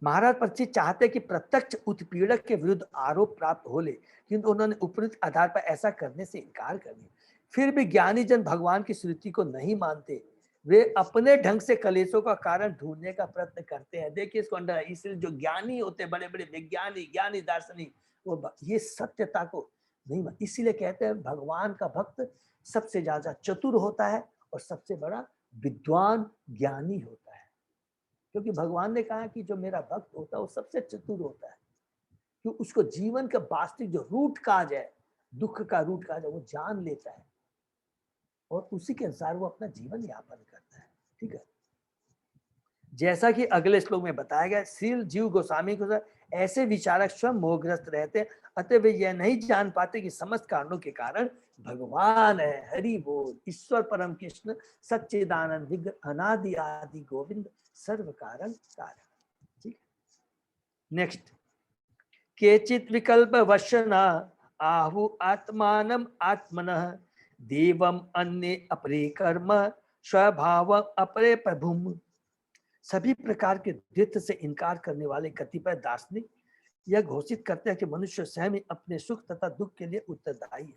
महाराज परीक्षित चाहते कि प्रत्यक्ष उत्पीड़क के विरुद्ध आरोप प्राप्त हो ले, किंतु उन्होंने उपयुक्त आधार पर ऐसा करने से इनकार कर दिया। फिर भी ज्ञानी जन भगवान की स्मृति को नहीं मानते, वे अपने ढंग से कलेशों का कारण ढूंढने का प्रयत्न करते हैं। देखिए इसको अंडर, इसलिए जो ज्ञानी होते, बड़े बड़े विज्ञानी, ज्ञानी दार्शनिक, वो ये सत्यता को नहीं मान, इसीलिए कहते हैं भगवान का भक्त सबसे ज्यादा चतुर होता है और सबसे बड़ा विद्वान ज्ञानी होता है, क्योंकि भगवान ने कहा कि जो मेरा भक्त होता है वो सबसे चतुर होता है, क्योंकि उसको जीवन का वास्तविक जो रूट काज है, दुख का रूट काज है, वो जान लेता है और उसी के अनुसार वो अपना जीवन यापन करता है। ठीक है, जैसा कि अगले श्लोक में बताया गया, श्रील जीव गोस्वामी को ऐसे विचारक स्वयं मोहग्रस्त रहते हैं, अतः वे यह नहीं जान पाते कि समस्त कारणों के कारण भगवान है। हरि बोल। ईश्वर परम कृष्ण सच्चिदानंद विग्रह अनादि आदि गोविंद सर्व कारण कारण। ठीक है, नेक्स्ट। केचित विकल्प वशना आहु आत्मानम आत्मनः देवम अन्य अपरे कर्म स्वभाव अपरे प्रभुम। सभी प्रकार के द्वित्व से इनकार करने वाले कतिपय दार्शनिक यह घोषित करते हैं कि मनुष्य स्वयं अपने सुख तथा दुख के लिए उत्तरदायी है।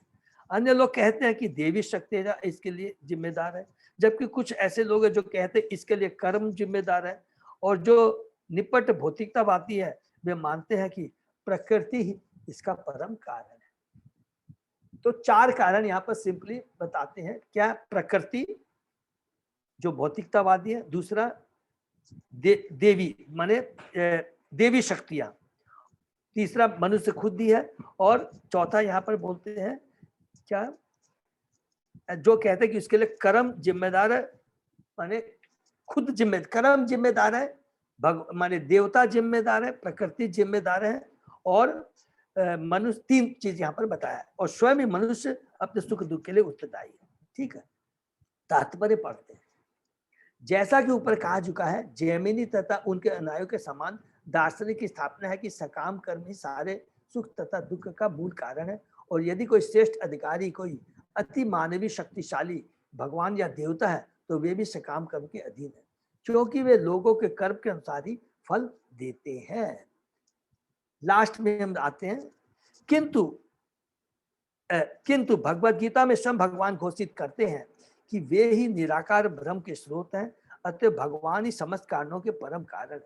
अन्य लोग कहते हैं कि देवी शक्ति इसके लिए जिम्मेदार है, जबकि कुछ ऐसे लोग हैं जो कहते हैं इसके लिए कर्म जिम्मेदार है, और जो निपट भौतिकतावादी है वे मानते हैं कि प्रकृति ही इसका परम कारण है। तो 4 कारण यहाँ पर सिंपली बताते हैं। क्या? प्रकृति जो भौतिकतावादी है, दूसरा देवी माने देवी शक्तियां, तीसरा मनुष्य खुद ही है, और चौथा यहाँ पर बोलते हैं क्या, जो कहते हैं कि उसके लिए कर्म जिम्मेदार है, माने खुद कर्म जिम्मेदार है, माने देवता जिम्मेदार है, प्रकृति जिम्मेदार है, और मनुष्य। 3 चीज यहाँ पर बताया है, और स्वयं ही मनुष्य अपने सुख दुख के लिए उत्तरदायी है। ठीक है, तात्पर्य पढ़ते हैं। जैसा कि ऊपर कहा चुका है, जैमिनी तथा उनके अनुयायियों के समान दार्शनिक की स्थापना है कि सकाम कर्म ही सारे सुख तथा दुख का मूल कारण है, और यदि कोई श्रेष्ठ अधिकारी, कोई अति मानवीय शक्तिशाली भगवान या देवता है, तो वे भी सकाम कर्म के अधीन है, क्योंकि वे लोगों के कर्म के अनुसार ही फल देते हैं। लास्ट में हम आते हैं, किंतु भगवत गीता में स्वयं भगवान घोषित करते हैं कि वे ही निराकार ब्रह्म के स्रोत हैं, अतः भगवान ही समस्त कारणों के परम कारण है।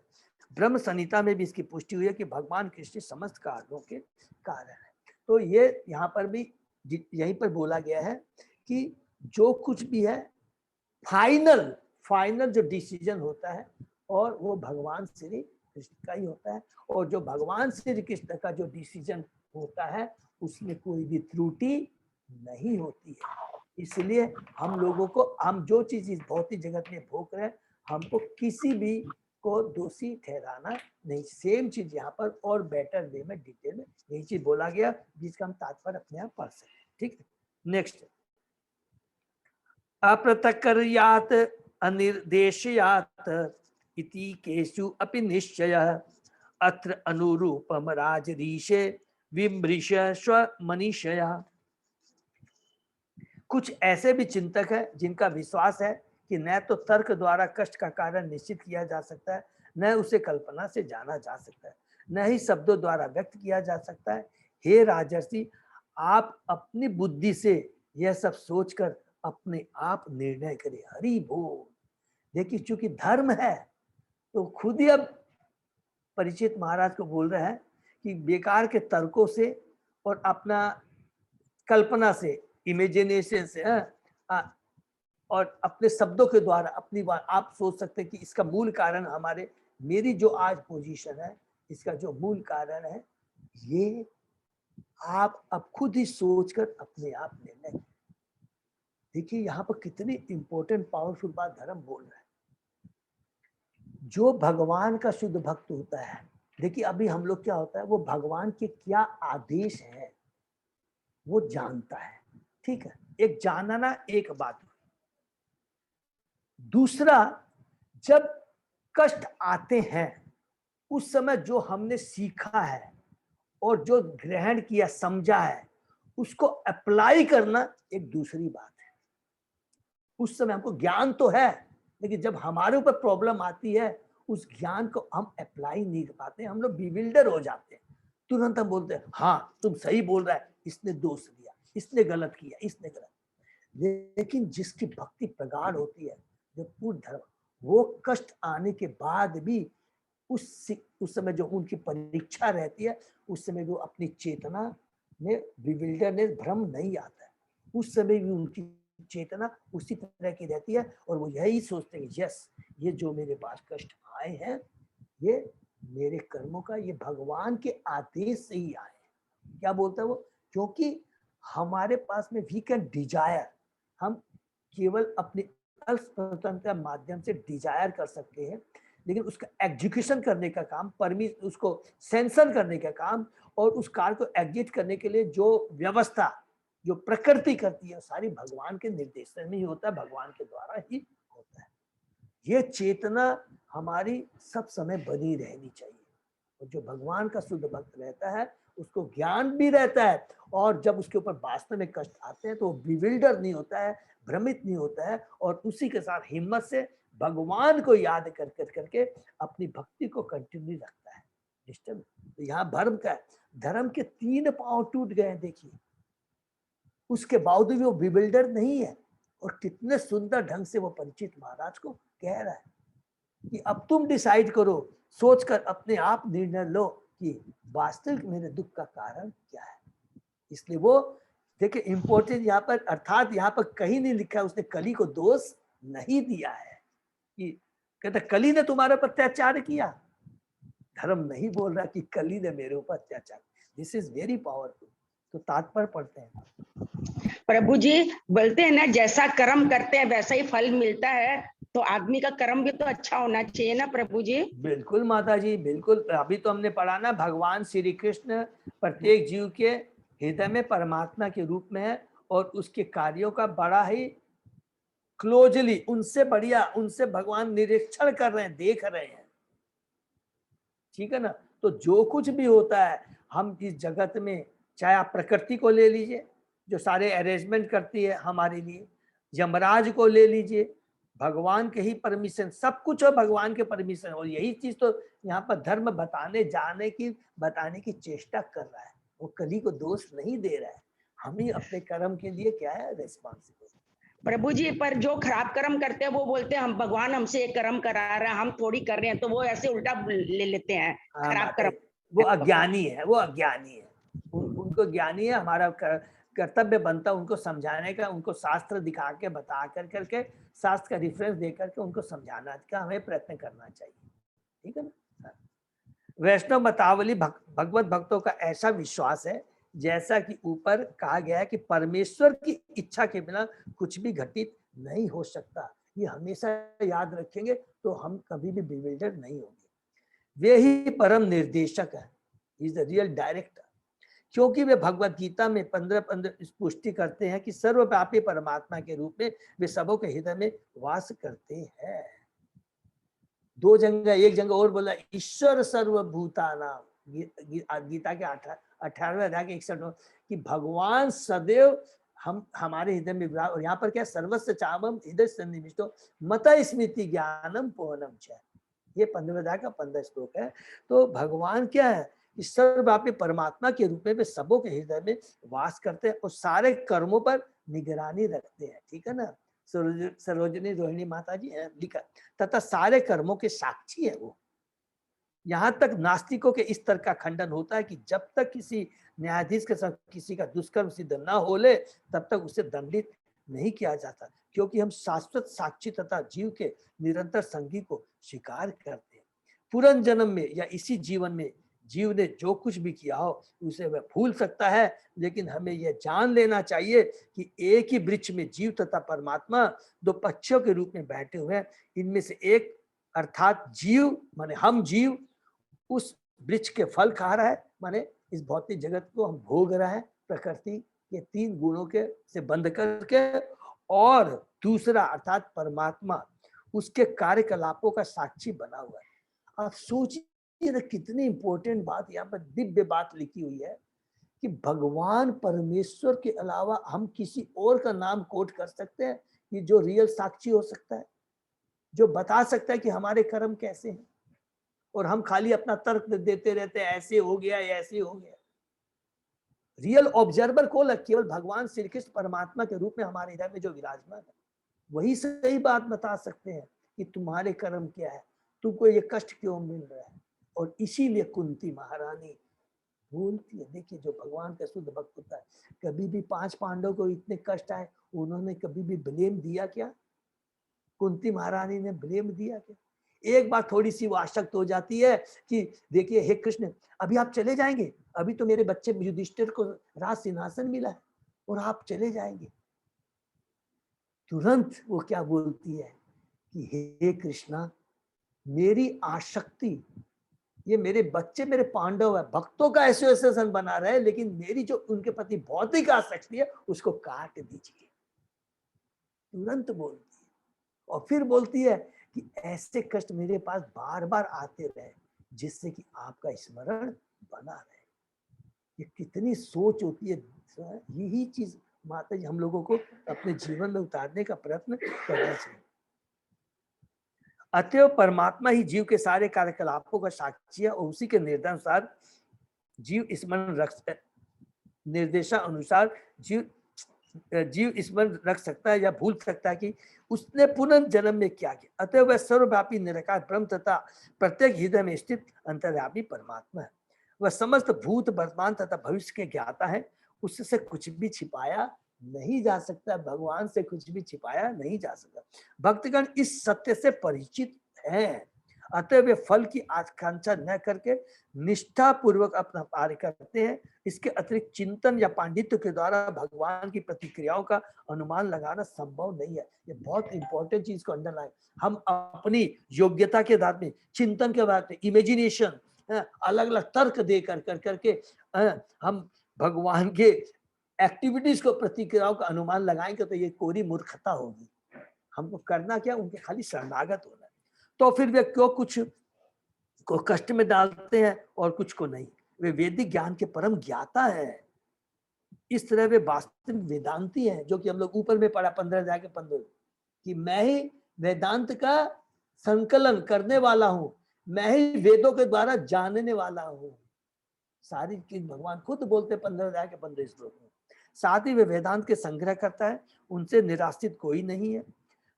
ब्रह्म संहिता में भी इसकी पुष्टि हुई है कि भगवान कृष्ण समस्त कारणों के कारण है। तो ये यहाँ पर भी यहीं पर बोला गया है कि जो कुछ भी है फाइनल जो डिसीजन होता है, और वो भगवान श्री कृष्ण का ही होता है, और जो भगवान श्री कृष्ण का जो डिसीजन होता है उसमें कोई भी त्रुटि नहीं होती है। इसलिए हम लोगों को, हम जो चीज इस भौतिक जगत में भोग रहे हैं, हमको किसी भी को दोषी ठहराना नहीं। सेम चीज यहाँ पर और बेटर वे में डिटेल में यही चीज बोला गया, जिसका हम तात्पर्य अपने आप पढ़ सकते हैं। ठीक है, नेक्स्ट। अप्रतक्रियात् अनिर्देशयात् इति केषु अपि निश्चयः अत्र अनुरूपम राजरीशे विमृश स्वमनीषया। कुछ ऐसे भी चिंतक है जिनका विश्वास है कि न तो तर्क द्वारा कष्ट का कारण निश्चित किया जा सकता है, न उसे कल्पना से जाना जा सकता है, न ही शब्दों द्वारा व्यक्त किया जा सकता है। हे राजर्षि, आप अपनी बुद्धि से यह सब सोचकर अपने आप निर्णय करें। हरि बोल। देखिए, चूंकि धर्म है तो खुद ही अब परीक्षित महाराज को बोल रहा है कि बेकार के तर्कों से और अपना कल्पना से, इमेजिनेशन से, और अपने शब्दों के द्वारा अपनी बात आप सोच सकते हैं कि इसका मूल कारण हमारे, मेरी जो आज पोजीशन है, इसका जो मूल कारण है, ये आप अब खुद ही सोचकर अपने आप निर्णय। देखिए यहाँ पर कितनी इंपॉर्टेंट पावरफुल बात धर्म बोल रहा है। जो भगवान का शुद्ध भक्त होता है, देखिए अभी हम लोग क्या होता है, वो भगवान के क्या आदेश है वो जानता है। ठीक है, एक जानना एक बात। दूसरा, जब कष्ट आते हैं उस समय जो हमने सीखा है और जो ग्रहण किया, समझा है, उसको अप्लाई करना एक दूसरी बात है। उस समय हमको ज्ञान तो है, लेकिन जब हमारे ऊपर प्रॉब्लम आती है उस ज्ञान को हम अप्लाई नहीं कर पाते, हम लोग बिविल्डर हो जाते हैं। तुरंत हम बोलते हैं हाँ तुम सही बोल रहा है, इसने दोष दिया, इसने गलत किया, इसने गलत। लेकिन जिसकी भक्ति प्रगाढ़ होती है, जो पूर्ण धर्म, वो कष्ट आने के बाद भी उस समय जो उनकी परीक्षा रहती है, उस समय वो अपनी चेतना में विविल्डरनेस, भ्रम नहीं आता है। उस समय भी उनकी चेतना उसी तरह की रहती है, और वो यही सोचते हैं यस, ये जो मेरे पास कष्ट आए हैं, ये मेरे कर्मों का, ये भगवान के आदेश से ही आए हैं। क्या बोलता है वो? क्योंकि हमारे पास में वी कैन डिजायर, हम केवल अपनी स्वतंत्रता माध्यम से डिजायर कर सकते हैं, लेकिन उसका एग्जीक्यूशन करने का काम, उसको सेंसन करने का काम, और उस कार्य को एग्जीक्यूट करने के लिए जो व्यवस्था जो प्रकृति करती है, सारी भगवान के निर्देशन में ही होता है, भगवान के द्वारा ही होता है। ये चेतना हमारी सब समय बनी रहनी चाहिए। और जो भगवान का शुद्ध भक्त रहता है उसको ज्ञान भी रहता है, और जब उसके ऊपर वास्तव में कष्ट आते हैं तो वो बिविल्डर नहीं होता है, भ्रमित नहीं होता है, और उसी के साथ हिम्मत से भगवान को याद कर करके अपनी भक्ति को कंटिन्यू रखता है। तो यहाँ धर्म के 3 पांव टूट गए हैं। देखिए, उसके बावजूद भी वो बिविल्डर नहीं है, और कितने सुंदर ढंग से वो परीक्षित महाराज को कह रहा है। कि अब तुम डिसाइड करो, सोचकर अपने आप निर्णय लो कि वास्तविक मेरे दुख का कारण क्या है। इसलिए वो देखिए इंपॉर्टेंट यहाँ पर, अर्थात यहाँ पर कहीं नहीं लिखा है उसने कली को दोष नहीं दिया है कि कहते कली ने तुम्हारे ऊपर अत्याचार किया। धर्म नहीं बोल रहा कि कली ने मेरे ऊपर अत्याचार। This is very powerful. तो तात्पर्य पढ़ते हैं। प्रभु जी बोलते हैं ना, जैसा कर्म करते हैं वैसा ही फल मिलता है, तो आदमी का कर्म भी तो अच्छा होना चाहिए ना प्रभु जी। बिल्कुल माता जी, बिल्कुल। अभी तो हमने पढ़ा ना, भगवान श्री कृष्ण प्रत्येक जीव के हृदय में परमात्मा के रूप में है और उसके कार्यों का बड़ा ही क्लोजली, उनसे बढ़िया, उनसे भगवान निरीक्षण कर रहे हैं, देख रहे हैं। ठीक है ना। तो जो कुछ भी होता है हम इस जगत में, चाहे आप प्रकृति को ले लीजिए जो सारे अरेंजमेंट करती है हमारे लिए, यमराज को ले लीजिए, भगवान के ही परमिशन, सब कुछ है भगवान के परमिशन। और यही चीज तो यहाँ पर धर्म बताने की चेष्टा कर रहा है। वो कली को दोष नहीं दे रहा है, हम ही अपने कर्म के लिए क्या है रेस्पॉन्सिबल। प्रभु जी पर जो खराब कर्म करते हैं वो बोलते हैं हम भगवान हमसे एक कर्म करा रहे हैं, हम थोड़ी कर रहे हैं, तो वो ऐसे उल्टा ले लेते हैं खराब कर्म। वो अज्ञानी है, वो अज्ञानी है। उनको ज्ञानी है, हमारा कर्तव्य बनता है उनको समझाने का, उनको शास्त्र दिखा के बता करके शास्त्र का रिफरेंस दे करके उनको समझाना का हमें प्रयत्न करना चाहिए। ठीक है ना। वैष्णव मतावली भगवत भक्तों का ऐसा विश्वास है, जैसा कि ऊपर कहा गया है कि परमेश्वर की इच्छा के बिना कुछ भी घटित नहीं हो सकता। ये हमेशा याद रखेंगे तो हम कभी भी बिविल्डर नहीं होंगे। वे ही परम निर्देशक है, इज द रियल डायरेक्टर, क्योंकि वे भगवत गीता में 15 पुष्टि करते हैं कि सर्वव्यापी परमात्मा के रूप में वे सबों के हृदय में वास करते हैं। दो जगह, एक जगह और बोला ईश्वर सर्वभूतानाम, गीता के 18वें अध्याय के 61 कि भगवान सदैव हमारे हृदय में विराज। और यहाँ पर क्या, सर्वस्व चावम हृदय सन्निविष्टो मत स्मृति ज्ञानम पूर्णम च, ये 15वें अध्याय का 15 श्लोक है। तो भगवान क्या है, कि सर्वव्यापी परमात्मा के रूप में वे सबों के हृदय में वास करते हैं और सारे कर्मों पर निगरानी रखते हैं। ठीक है ना। सरोजिनी रोहिणी माता जी लिखा, तथा सारे कर्मों के साक्षी है वो। यहाँ तक नास्तिकों के इस तर्क का खंडन होता है कि जब तक किसी न्यायाधीश के साथ किसी का दुष्कर्म सिद्ध न हो ले तब तक उसे दंडित नहीं किया जाता, क्योंकि हम शाश्वत साक्षी तथा जीव के निरंतर संगी को स्वीकार करते हैं। पुनः जन्म में या इसी जीवन में जीव ने जो कुछ भी किया हो उसे वह भूल सकता है, लेकिन हमें यह जान लेना चाहिए कि एक ही वृक्ष में जीव तथा परमात्मा दो पक्षियों के रूप में बैठे हुए हैं। इनमें से एक अर्थात जीव माने हम जीव उस वृक्ष के फल खा रहा है, माने इस भौतिक जगत को हम भोग रहा है प्रकृति के 3 गुणों के से बंध करके, और दूसरा अर्थात परमात्मा उसके कार्यकलापों का साक्षी बना हुआ है। आप सोचिए ना कितनी इंपॉर्टेंट बात यहाँ पर, दिव्य बात लिखी हुई है कि भगवान परमेश्वर के अलावा हम किसी और का नाम कोट कर सकते हैं कि जो रियल साक्षी हो सकता है, जो बता सकता है कि हमारे कर्म कैसे हैं, और हम खाली अपना तर्क देते रहते हैं ऐसे हो गया ऐसे हो गया। रियल ऑब्जर्वर को केवल भगवान श्री कृष्ण परमात्मा के रूप में हमारे हृदय में जो विराजमान है वही सही बात बता सकते हैं कि तुम्हारे कर्म क्या है, तुमको ये कष्ट क्यों मिल रहा है। और इसीलिए कुंती महारानी बोलती है, देखिए जो भगवान का शुद्ध भक्त होता है, कभी भी 5 पांडवों को इतने कष्ट आए, उन्होंने कभी भी ब्लेम दिया क्या? कुंती महारानी ने ब्लेम दिया क्या? एक बार थोड़ी सी वो आसक्त हो जाती है कि देखिए हे कृष्ण अभी आप चले जाएंगे, अभी तो मेरे बच्चे युधिष्ठिर को राज सिंहासन मिला है और आप चले जाएंगे। तुरंत वो क्या बोलती है कि हे कृष्णा, मेरी आसक्ति, ये मेरे बच्चे मेरे पांडव है, भक्तों का एसोसिएशन बना रहे, लेकिन मेरी जो उनके प्रति भौतिक आसक्ति है उसको काट दीजिए। तुरंत बोलती है और फिर बोलती है कि ऐसे कष्ट मेरे पास बार बार आते रहे जिससे कि आपका स्मरण बना रहे। ये कितनी सोच होती है। यही चीज माता जी हम लोगों को अपने जीवन में उतारने का प्रयत्न करना चाहिए। अतएव परमात्मा ही जीव के सारे कार्यकलापों का साक्षी है और उसी के निर्देशानुसार जीव स्मरण रख निर्देशानुसार जीव जीव स्मरण रख सकता है या भूल सकता है कि उसने पुनर्जन्म में क्या किया। अतः वह सर्वव्यापी निराकार ब्रह्म तथा प्रत्येक हृदय में स्थित अंतर्व्यापी परमात्मा है। वह समस्त भूत वर्तमान तथा भविष्य के ज्ञाता है। उससे कुछ भी छिपाया नहीं जा सकता, भगवान से कुछ भी छिपाया नहीं जा सकता। भक्तगण इस सत्य से परिचित हैं, अतः वे फल की आकांक्षा न करके निष्ठा पूर्वक अपना कार्य करते हैं। इसके अतिरिक्त चिंतन या पांडित्य के द्वारा भगवान की प्रतिक्रियाओं का अनुमान लगाना संभव नहीं है। ये बहुत इंपॉर्टेंट चीज को अंडरलाइन। हम अपनी योग्यता के आधार में, चिंतन के आधार में, इमेजिनेशन, अलग अलग तर्क दे करके हम भगवान के एक्टिविटीज को, प्रतिक्रियाओं का अनुमान लगाएंगे तो ये कोरी मूर्खता होगी। हमको करना क्या, उनके खाली शरणागत होना। तो फिर वे क्यों कुछ को कष्ट में डालते हैं और कुछ को नहीं। वे वैदिक ज्ञान के परम ज्ञाता है। इस तरह वे वास्तविक वेदांती हैं, जो कि हम लोग ऊपर में पढ़ा 15 अध्याय के 15 कि मैं ही वेदांत का संकलन करने वाला हूं, मैं ही वेदों के द्वारा जानने वाला हूं। सारी चीज भगवान खुद बोलते 15 अध्याय के 15 श्लोक में। साथ ही वे वेदांत के संग्रह करता है, उनसे निराश्रित कोई नहीं है।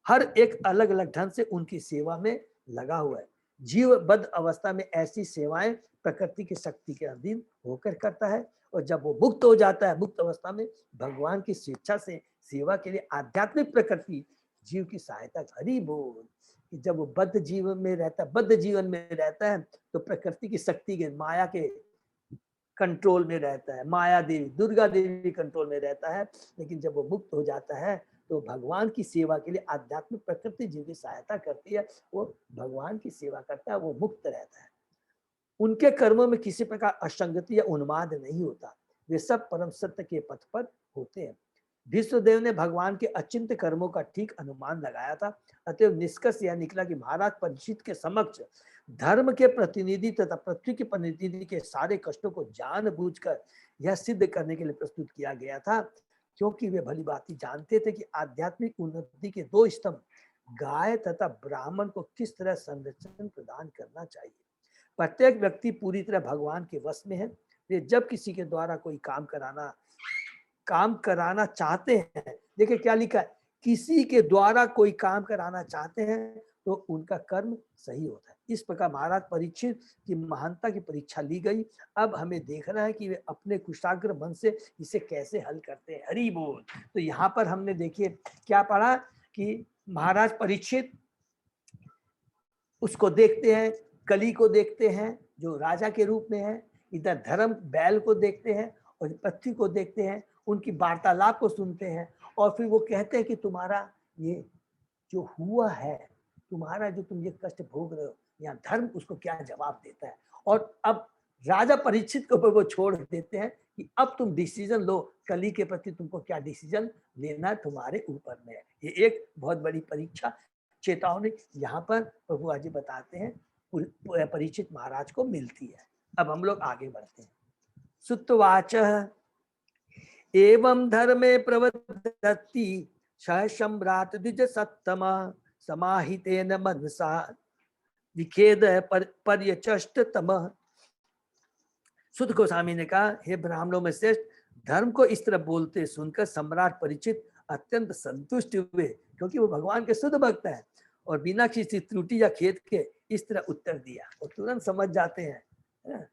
हर एक अलग अलग ढंग से उनकी सेवा में लगा हुआ है। जीव बद्ध अवस्था में ऐसी सेवाएं प्रकृति की शक्ति के अधीन होकर करता है, और जब वो मुक्त हो जाता है, मुक्त अवस्था में भगवान की स्वेच्छा से सेवा के लिए आध्यात्मिक प्रकृति जीव की सहायता। हरि बोल। कि जब वो बद्ध जीवन में रहता है, बद्ध जीवन में रहता है, तो प्रकृति की शक्ति के, माया के कंट्रोल में रहता है। माया देवी, दुर्गा देवी कंट्रोल में रहता है। लेकिन जब वो मुक्त हो जाता है तो भगवान की सेवा के लिए आध्यात्मिक प्रकृति जीव की सहायता करती है। वो भगवान की सेवा करता है, वो मुक्त रहता है। उनके कर्मों में किसी प्रकार असंगति या उन्माद नहीं होता। वे सब परम सत्य के पथ पर होते हैं। विष्णुदेव ने भगवान के अचिंत्य कर्मों का ठीक अनुमान लगाया था। अतएव निष्कर्ष यह निकला कि महाराज परीक्षित के समक्ष धर्म के प्रतिनिधि तथा पृथ्वी के प्रतिनिधि के सारे कष्टों को जानबूझकर यह सिद्ध करने के लिए प्रस्तुत किया गया था, क्योंकि वे भली भांति जानते थे कि आध्यात्मिक उन्नति के दो स्तंभ, गाय तथा ब्राह्मण को किस तरह संरक्षण प्रदान करना चाहिए। प्रत्येक व्यक्ति पूरी तरह भगवान के वश में है। वे जब किसी के द्वारा कोई काम कराना चाहते हैं, देखिए क्या लिखा है, किसी के द्वारा कोई काम कराना चाहते हैं तो उनका कर्म सही होता है। इस प्रकार महाराज परीक्षित की महानता की परीक्षा ली गई। अब हमें देखना है कि वे अपने कुशाग्र मन से इसे कैसे हल करते हैं। हरि बोल। तो यहाँ पर हमने देखिए क्या पढ़ा कि महाराज परीक्षित उसको देखते हैं, कली को देखते हैं जो राजा के रूप में है, इधर धर्म बैल को देखते हैं और पृथ्वी को देखते हैं, उनकी वार्तालाप को सुनते हैं, और फिर वो कहते हैं कि तुम्हारा ये जो हुआ है, तुम्हारा जो तुम ये कष्ट भोग रहे हो, यहाँ धर्म उसको क्या जवाब देता है। और अब राजा परीक्षित के ऊपर वो छोड़ देते हैं कि अब तुम डिसीजन लो, कली के प्रति तुमको क्या डिसीजन लेना तुम्हारे ऊपर में है। ये एक बहुत बड़ी परीक्षा, चेतावनी यहाँ पर प्रभु जी बताते हैं परीक्षित महाराज को मिलती है। अब हम लोग आगे बढ़ते हैं। सुतवाच एवं धर्मे प्रवदति सह सम्राट द्विज सत्तम समाहितेन मनसा विखेद पर्यचष्टतम। सुत गोस्वामी ने कहा, हे ब्राह्मणों में श्रेष्ठ, धर्म को इस तरह बोलते सुनकर सम्राट परीक्षित अत्यंत संतुष्ट हुए, क्योंकि वो भगवान के शुद्ध भक्त हैं, और बिना किसी त्रुटि या खेद के इस तरह उत्तर दिया। और तुरंत समझ जाते हैं।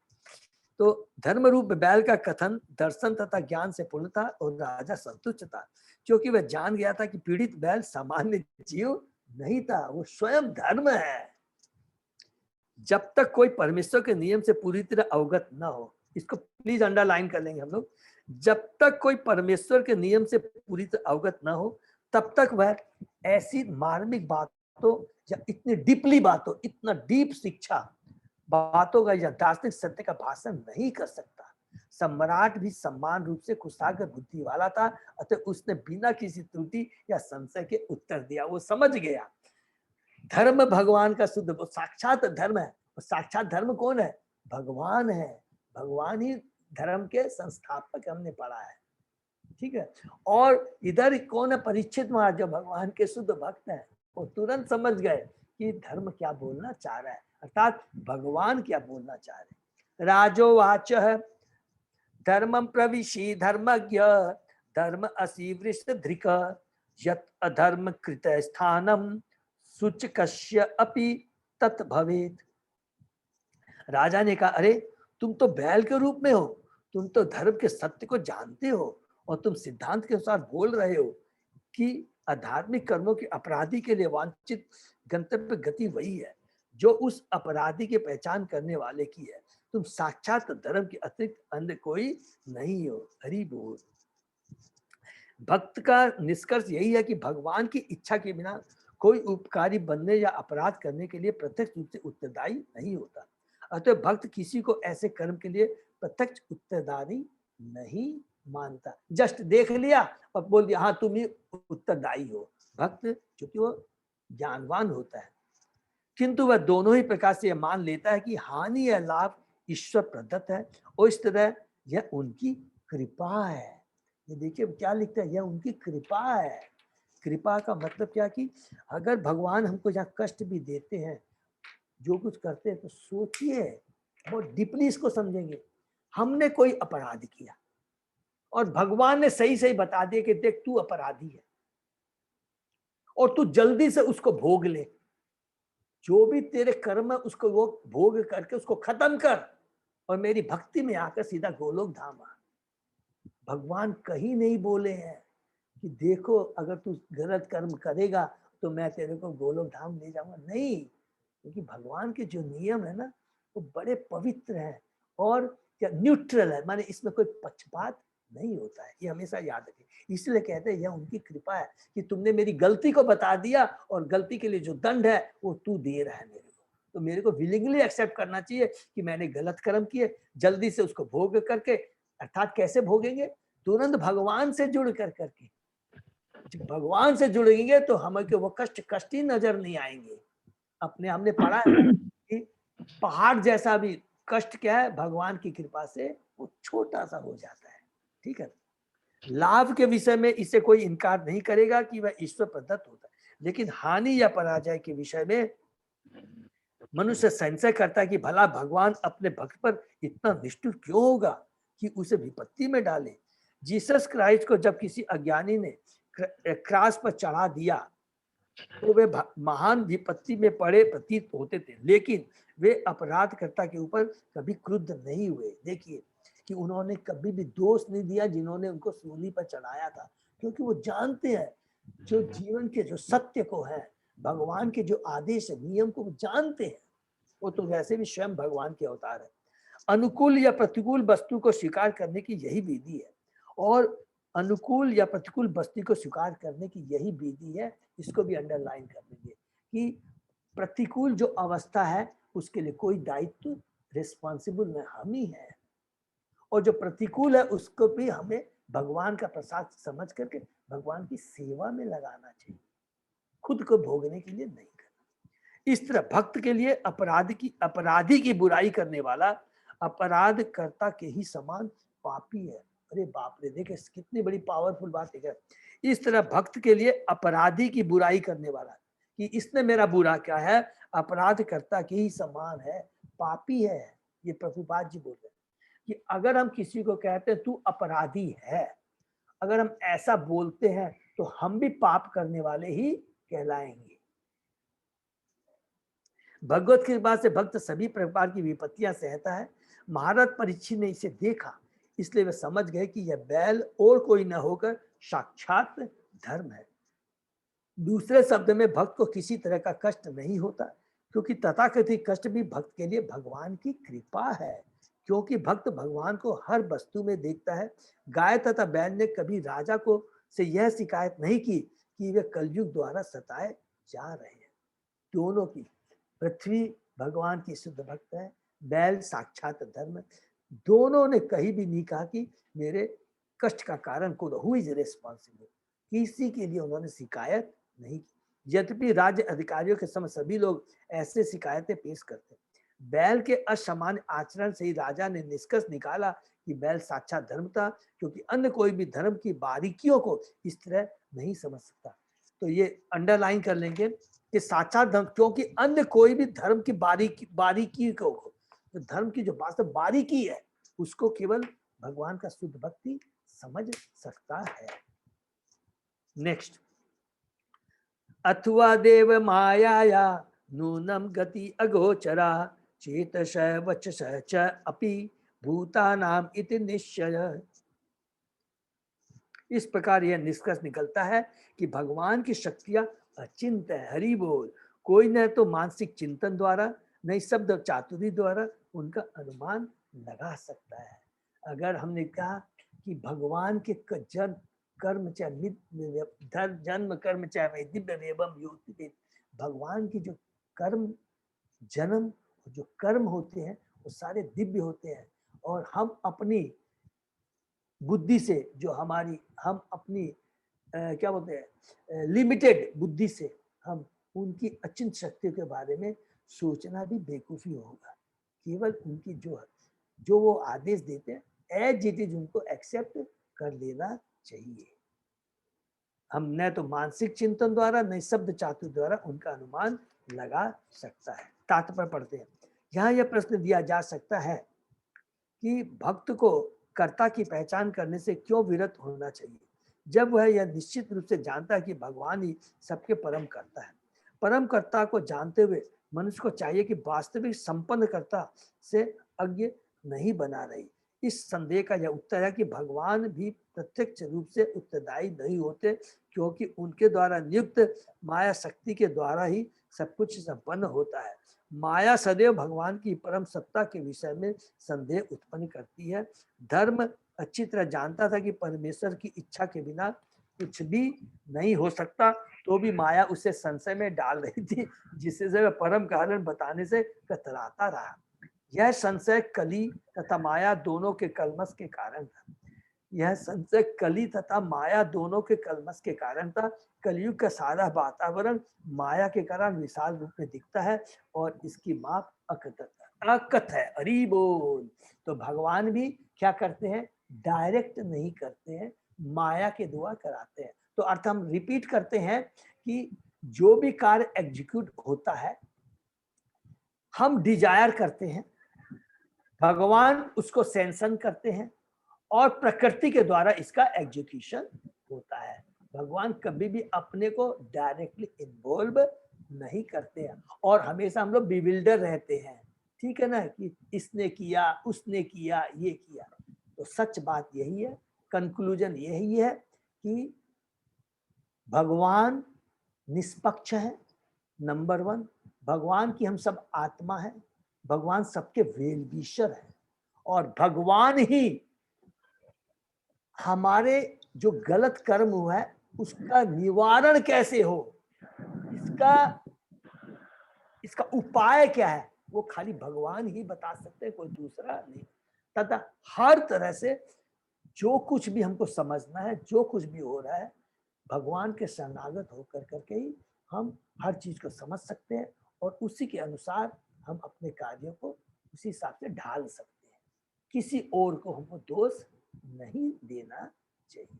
तो धर्म रूप बैल का कथन दर्शन तथा ज्ञान से पूर्ण था, और राजा संतुष्ट था, क्योंकि वह जान गया था कि पीड़ित बैल सामान्य जीव नहीं था, वो स्वयं धर्म है। जब तक कोई परमेश्वर के नियम से पूरी तरह अवगत न हो, इसको प्लीज अंडरलाइन कर लेंगे हम लोग, जब तक कोई परमेश्वर के नियम से पूरी तरह अवगत न हो, तब तक वह ऐसी मार्मिक बातों या इतनी डीपली बातों, इतना डीप शिक्षा बातों का या दार्शनिक सत्य का भाषण नहीं कर सकता। सम्राट भी समान रूप से कुशाग्र बुद्धि वाला था, अतः उसने बिना किसी त्रुटि या संशय के उत्तर दिया। वो समझ गया धर्म भगवान का शुद्ध, वो साक्षात धर्म है। और साक्षात धर्म कौन है? भगवान है। भगवान ही धर्म के संस्थापक, हमने पढ़ा है, ठीक है। और इधर कौन है? परीक्षित महाराज, जो भगवान के शुद्ध भक्त हैं। वो तुरंत समझ गए कि धर्म क्या बोलना चाह रहा है, अर्थात भगवान क्या बोलना चाह रहे। राजोवाच धर्मं प्रविशी धर्मज्ञ धर्म असीवृष्ट धृक यत अधर्म कृत स्थानम सूचकस्य अपि तत् भवेत। राजा ने कहा, अरे तुम तो बैल के रूप में हो, तुम तो धर्म के सत्य को जानते हो और तुम सिद्धांत के अनुसार बोल रहे हो कि अधार्मिक कर्मों के अपराधी के लिए वांछित गंतव्य गति वही है जो उस अपराधी की पहचान करने वाले की है। तुम साक्षात धर्म के अतिरिक्त अन्य कोई नहीं हो। हरि बोल। भक्त का निष्कर्ष यही है कि भगवान की इच्छा के बिना कोई उपकारी बनने या अपराध करने के लिए प्रत्यक्ष रूप से उत्तरदायी नहीं होता। अतः भक्त किसी को ऐसे कर्म के लिए प्रत्यक्ष उत्तरदायी नहीं मानता। जस्ट देख लिया और बोल दिया हाँ तुम ही उत्तरदायी हो। भक्त क्योंकि वो ज्ञानवान होता है, किंतु वह दोनों ही प्रकार से यह मान लेता है कि हानि या लाभ ईश्वर प्रदत्त है और इस तरह यह उनकी कृपा है। ये देखिए क्या लिखता है, यह उनकी कृपा है। कृपा का मतलब क्या कि अगर भगवान हमको जहाँ कष्ट भी देते हैं, जो कुछ करते हैं, तो सोचिए बहुत डीपली इसको समझेंगे। हमने कोई अपराध किया और भगवान ने सही सही बता दिया कि देख तू अपराधी है और तू जल्दी से उसको भोग ले, जो भी तेरे कर्म है उसको वो भोग करके उसको खत्म कर और मेरी भक्ति में आकर सीधा गोलोक धाम आ। भगवान कहीं नहीं बोले हैं कि देखो अगर तू गलत कर्म करेगा तो मैं तेरे को गोलोक धाम ले जाऊंगा, नहीं। क्योंकि भगवान के जो नियम है ना वो बड़े पवित्र हैं और क्या न्यूट्रल है, माने इसमें कोई पक्षपात नहीं होता है। ये हमेशा याद रखें। इसलिए कहते हैं यह उनकी कृपा है कि तुमने मेरी गलती को बता दिया और गलती के लिए जो दंड है वो तू दे रहा है मेरे को, तो मेरे को विलिंगली एक्सेप्ट करना चाहिए कि मैंने गलत कर्म किए, जल्दी से उसको भोग करके, अर्थात कैसे भोगेंगे, तुरंत भगवान से जुड़ कर करके। जब भगवान से जुड़ेंगे तो हमें के वो कष्ट ही नजर नहीं आएंगे। अपने हमने पढ़ा है कि पहाड़ जैसा भी कष्ट क्या है, भगवान की कृपा से वो छोटा सा हो जाता है। ठीक है, लाभ के विषय में इसे कोई इनकार नहीं करेगा कि वह ईश्वर प्रदत्त होता है, लेकिन हानि या पराजय के विषय में मनुष्य संशय करता है कि भला भगवान अपने भक्त पर इतना निष्ठुर क्यों होगा कि उसे विपत्ति में डाले। जीसस क्राइस्ट को जब किसी अज्ञानी ने क्रॉस पर चढ़ा दिया तो वे महान विपत्ति में पड़े प्रतीत होते थे, लेकिन वे अपराधकर्ता के ऊपर कभी क्रुद्ध नहीं हुए। देखिए कि उन्होंने कभी भी दोष नहीं दिया जिन्होंने उनको सूली पर चढ़ाया था, क्योंकि वो जानते हैं जो जीवन के जो सत्य को है, भगवान के जो आदेश है, नियम को वो जानते हैं। वो तो वैसे भी स्वयं भगवान के अवतार है। अनुकूल या प्रतिकूल वस्तु को स्वीकार करने की यही विधि है और अनुकूल या प्रतिकूल वस्तु को स्वीकार करने की यही विधि है। इसको भी अंडरलाइन कर लीजिए कि प्रतिकूल जो अवस्था है उसके लिए कोई दायित्व रिस्पॉन्सिबल में हम ही है, और जो प्रतिकूल है उसको भी हमें भगवान का प्रसाद समझ करके भगवान की सेवा में लगाना चाहिए, खुद को भोगने के लिए नहीं करना। इस तरह भक्त के लिए अपराधी की बुराई करने वाला अपराध कर्ता के ही समान पापी है। अरे बाप रे, देखे कितनी बड़ी पावरफुल बात है। इस तरह भक्त के लिए अपराधी की बुराई करने वाला कि इसने मेरा बुरा क्या है, अपराध कर्ता के ही समान है, पापी है। ये प्रभुपाद जी बोल रहे हैं कि अगर हम किसी को कहते हैं तू अपराधी है, अगर हम ऐसा बोलते हैं तो हम भी पाप करने वाले ही कहलाएंगे। भगवत कृपा से भक्त सभी प्रकार की विपत्तियां सहता है। महाराज परीक्षित ने इसे देखा, इसलिए वे समझ गए कि यह बैल और कोई न होकर साक्षात धर्म है। दूसरे शब्द में भक्त को किसी तरह का कष्ट नहीं होता, क्योंकि तथाकथित कष्ट भी भक्त के लिए भगवान की कृपा है, क्योंकि भक्त भगवान को हर वस्तु में देखता है। गाय तथा बैल ने कभी राजा को से यह शिकायत नहीं की कि वे कलयुग द्वारा सताए जा रहे हैं। दोनों की, पृथ्वी भगवान की शुद्ध भक्त है, बैल साक्षात धर्म, दोनों ने कहीं भी नहीं कहा कि मेरे कष्ट का कारण कौन, हु इज रिस्पॉन्सिबल, किसी के लिए उन्होंने शिकायत नहीं की। यद्यपि राज्य अधिकारियों के समय सभी लोग ऐसे शिकायतें पेश करते हैं। बैल के असामान्य आचरण से ही राजा ने निष्कर्ष निकाला कि बैल साक्षात धर्म था, क्योंकि अन्य कोई भी धर्म की बारीकियों को इस तरह नहीं समझ सकता। तो ये अंडरलाइन कर लेंगे कि साक्षात धर्म, क्योंकि अन्य कोई भी धर्म की बारीकी को, धर्म की जो वास्तव बारीकी है उसको केवल भगवान का शुद्ध भक्ति समझ सकता है। नेक्स्ट, अथवा देव मायाया नूनम गति अगोचरा चेतस वचस च अपि भूतानाम इति निश्चय। इस प्रकार यह निष्कर्ष निकलता है कि भगवान की शक्तियां अचिंत्य है। हरि बोल। कोई न तो मानसिक चिंतन द्वारा न ही शब्द चातुरी द्वारा उनका अनुमान लगा सकता है। अगर हमने कहा कि भगवान के जन्म कर्म चाहे जन्म कर्म चाहे दिव्य एवं योति, भगवान की जो कर्म जन्म जो कर्म होते हैं वो सारे दिव्य होते हैं, और हम अपनी बुद्धि से जो हमारी हम अपनी क्या बोलते हैं लिमिटेड बुद्धि से हम उनकी अचिंत शक्तियों के बारे में सोचना भी बेवकूफी होगा। केवल उनकी जो वो आदेश देते हैं एज इट इज उनको एक्सेप्ट कर लेना चाहिए। हम न तो मानसिक चिंतन द्वारा न शब्द चातुर्य द्वारा उनका अनुमान लगा सकता है। तात्पर्य पढ़ते हैं। यहाँ यह प्रश्न दिया जा सकता है कि भक्त को कर्ता की पहचान करने से क्यों विरत होना चाहिए, जब वह यह निश्चित रूप से जानता है कि भगवान ही सबके परम कर्ता है। परम कर्ता को जानते हुए मनुष्य को चाहिए कि वास्तविक संपन्न कर्ता से अज्ञ नहीं बना रही। इस संदेह का यह उत्तर है कि भगवान भी प्रत्यक्ष रूप से उत्तरदायी नहीं होते, क्योंकि उनके द्वारा नियुक्त माया शक्ति के द्वारा ही सब कुछ संपन्न होता है। माया सदैव भगवान की परम सत्ता के विषय में संदेह उत्पन्न करती है। धर्म अच्छी तरह जानता था कि परमेश्वर की इच्छा के बिना कुछ भी नहीं हो सकता, तो भी माया उसे संशय में डाल रही थी, जिससे वह परम कारण बताने से कतराता रहा। यह संशय कली तथा माया दोनों के कलमश के कारण था। यह संशय कली तथा माया दोनों के कलमश के कारण था। कलयुग का सारा वातावरण माया के कारण विशाल रूप में दिखता है और इसकी माप अकथ है। हरि बोल। तो भगवान भी क्या करते हैं, डायरेक्ट नहीं करते हैं, माया के द्वारा कराते हैं। तो अर्थ हम रिपीट करते हैं कि जो भी कार्य एग्जीक्यूट होता है हम डिजायर करते हैं, भगवान उसको सैंक्शन करते हैं और प्रकृति के द्वारा इसका एग्जीक्यूशन होता है। भगवान कभी भी अपने को डायरेक्टली इन्वॉल्व नहीं करते हैं और हमेशा हम लोग बिविल्डर रहते हैं, ठीक है ना, कि इसने किया उसने किया ये किया। तो सच बात यही है, कंक्लूजन यही है कि भगवान निष्पक्ष है। नंबर 1, भगवान की हम सब आत्मा है, भगवान सबके वेल विशर है, और भगवान ही हमारे जो गलत कर्म हुआ है उसका निवारण कैसे हो, इसका उपाय क्या है, वो खाली भगवान ही बता सकते हैं, कोई दूसरा नहीं। तथा हर तरह से जो कुछ भी हमको समझना है, जो कुछ भी हो रहा है, भगवान के शरणागत होकर करके ही हम हर चीज को समझ सकते हैं और उसी के अनुसार हम अपने कार्यों को उसी हिसाब से ढाल सकते हैं। किसी और को हमको दोष नहीं देना चाहिए।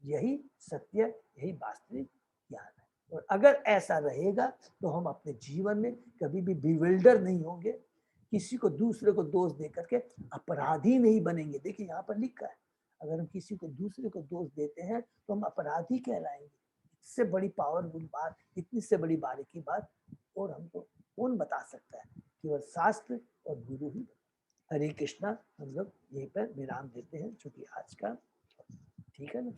यही सत्य, यही वास्तविक ज्ञान है। और अगर ऐसा रहेगा तो हम अपने जीवन में कभी भी बिविल्डर नहीं होंगे, किसी को दूसरे को दोष दे करके अपराधी नहीं बनेंगे। देखिए यहाँ पर लिखा है, अगर हम किसी को दूसरे को दोष देते हैं तो हम अपराधी कहलाएंगे। इससे बड़ी पावरफुल बात, इतनी से बड़ी बारीकी बात और हमको कौन बता सकता है, केवल शास्त्र और गुरु ही। हरे कृष्णा। हम लोग यहीं पर विराम देते हैं चूंकि आज का, ठीक है ना।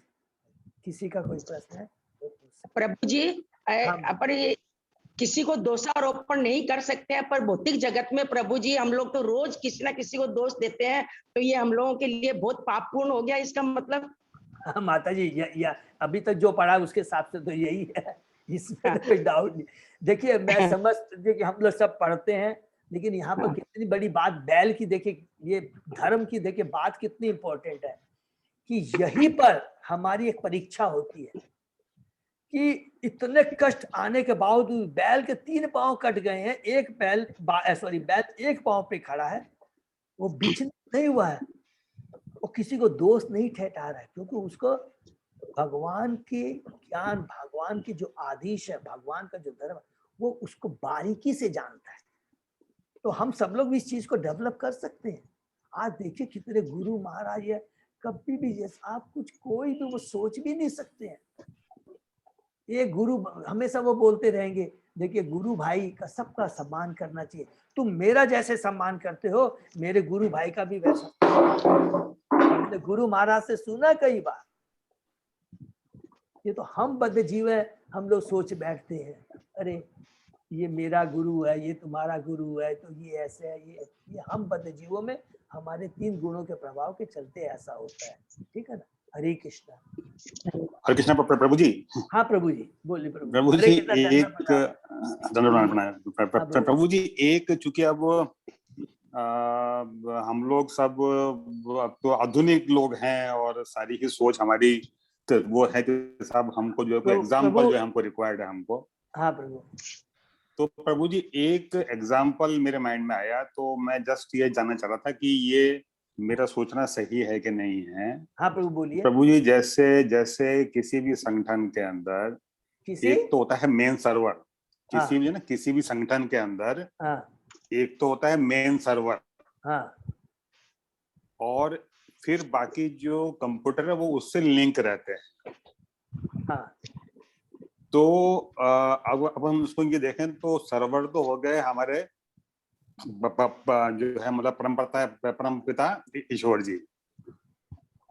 किसी का कोई प्रश्न है तो प्रभु जी हाँ। अपन ये किसी को दोषारोपण नहीं कर सकते हैं, पर भौतिक जगत में प्रभु जी हम लोग तो रोज किसी ना किसी को दोष देते हैं, तो ये हम लोगों के लिए बहुत पापपूर्ण हो गया। इसका मतलब हाँ माता जी, या अभी तक जो पढ़ा उसके हिसाब से तो यही है, इसमें तो कोई डाउट नहीं। देखिए मैं समझ, देखिए हम लोग सब पढ़ते हैं, लेकिन यहाँ पर कितनी बड़ी बात बैल की, देखिए ये धर्म की, देखिए बात कितनी इंपॉर्टेंट है कि यहीं पर हमारी एक परीक्षा होती है कि इतने कष्ट आने के बावजूद बैल के 3 पांव कट गए हैं, एक बैल एक पांव पे खड़ा है, वो बिछड़ नहीं हुआ है, वो किसी को दोष नहीं ठहरा रहा है, क्योंकि उसको भगवान के ज्ञान, भगवान की जो आदेश है, भगवान का जो धर्म, वो उसको बारीकी से जानता है। तो हम सब लोग भी इस चीज को डेवलप कर सकते हैं। आज देखिए कितने गुरु महाराज है, कभी भी आप कुछ कोई भी वो सोच भी नहीं सकते हैं। ये गुरु हमेशा वो बोलते रहेंगे, देखिए गुरु भाई का सबका सम्मान करना चाहिए। तुम मेरा जैसे सम्मान करते हो, मेरे गुरु भाई का भी वैसा। हमने गुरु महाराज से सुना कई बार, ये तो हम बद्ध जीव है, हम लोग सोच बैठते हैं, अरे ये मेरा गुरु है, ये तुम्हारा गुरु है, तो ये ऐसे है, ये हम बद्ध जीवों में हमारे 3 गुणों के प्रभाव के चलते ऐसा होता है। ठीक है ना। हरे कृष्णा। हरे कृष्णा प्रभु जी। हाँ प्रभु जी, बोलिए प्रभु। प्रभु हरे जी कृष्णा, एक धन्यवाद। प्रभु जी एक, चूंकि अब हम लोग सब अब तो आधुनिक लोग हैं और सारी ही सोच हमारी तो वो है कि साहब हमको जो है एग्जाम्पल जो है हमको रिक्वायर्ड है हमको। हाँ प्रभु। तो प्रभु जी एक एग्जाम्पल मेरे माइंड में आया, तो मैं जस्ट ये जानना चाह रहा था कि ये मेरा सोचना सही है कि नहीं है। हाँ प्रभु बोलिए। प्रभु जी जैसे जैसे किसी भी संगठन के अंदर एक तो होता है मेन सर्वर, किसी भी ना किसी भी संगठन के अंदर एक तो होता है मेन सर्वर, और फिर बाकी जो कंप्यूटर है वो उससे लिंक रहते हैं। तो अब हम उसको ये देखें तो सर्वर तो हो गए हमारे जो है मतलब परम पिता ईश्वर जी,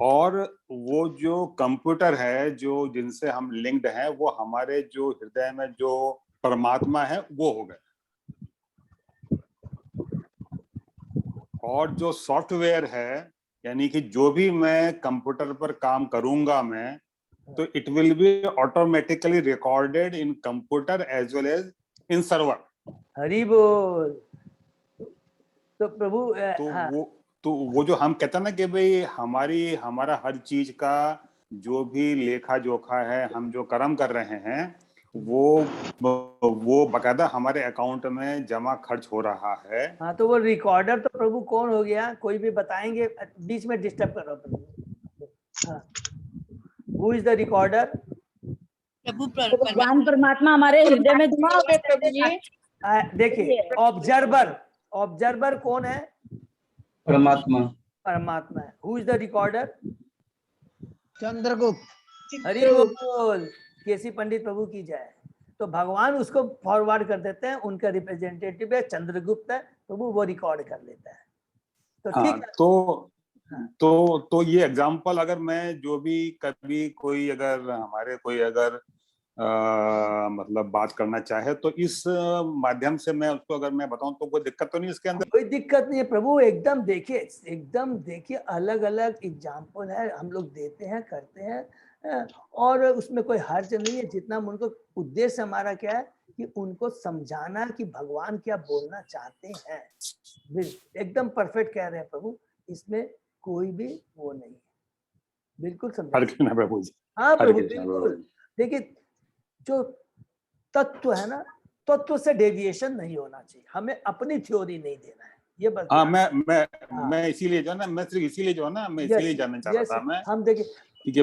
और वो जो कंप्यूटर है जो जिनसे हम लिंक्ड हैं वो हमारे जो हृदय में जो परमात्मा है वो हो गए, और जो सॉफ्टवेयर है यानी कि जो भी मैं कंप्यूटर पर काम करूंगा मैं, तो it will be automatically recorded in computer as well as in server. Hari बोल। तो प्रभु तो वो जो हम कहते हैं ना कि भाई हमारा हर चीज का जो भी लेखा जोखा है, हम जो कर्म कर रहे हैं वो बकायदा हमारे अकाउंट में जमा खर्च हो रहा है। हाँ, तो वो रिकॉर्डर तो प्रभु कौन हो गया, कोई भी बताएंगे? बीच में डिस्टर्ब कर रहा प्रभु। हाँ, हु इज द रिकॉर्डर? प्रभु भगवान परमात्मा हमारे हृदय में जमा हो गए प्रभु जी। देखिए ऑब्जर्वर कौन है? परमात्मा। परमात्मा है। Who is the recorder? Chandragupta. Hari बोल। केसी पंडित प्रभु की जय। तो भगवान उसको फॉरवर्ड कर देते हैं, उनका रिप्रेजेंटेटिव है चंद्रगुप्त है, प्रभु वो रिकॉर्ड कर लेता है। तो ठीक है। तो ये एग्जांपल अगर मैं जो भी कभी कोई अगर हमारे कोई अगर मतलब बात करना चाहे तो इस माध्यम से मैं उसको अगर मैं बताऊं तो कोई दिक्कत तो नहीं इसके अंदर? कोई दिक्कत नहीं है प्रभु, एकदम देखिए अलग अलग एग्जाम्पल है, हम लोग देते हैं करते हैं, और उसमें कोई हर्ज नहीं है। जितना उनको उद्देश्य हमारा क्या है कि उनको समझाना कि भगवान क्या बोलना चाहते हैं। एकदम परफेक्ट कह रहे हैं प्रभु, इसमें कोई भी वो नहीं है, बिल्कुल समझा प्रभु जी। हाँ प्रभु बिल्कुल। देखिए जो तत्व है ना, तत्व से डेविएशन नहीं होना चाहिए, हमें अपनी थ्योरी नहीं देना है, ये बस। हाँ मैं इसीलिए जो है ना, मैं सिर्फ इसीलिए जो है ना, मैं इसीलिए जानना चाह रहा था मैं, हम देखिए कि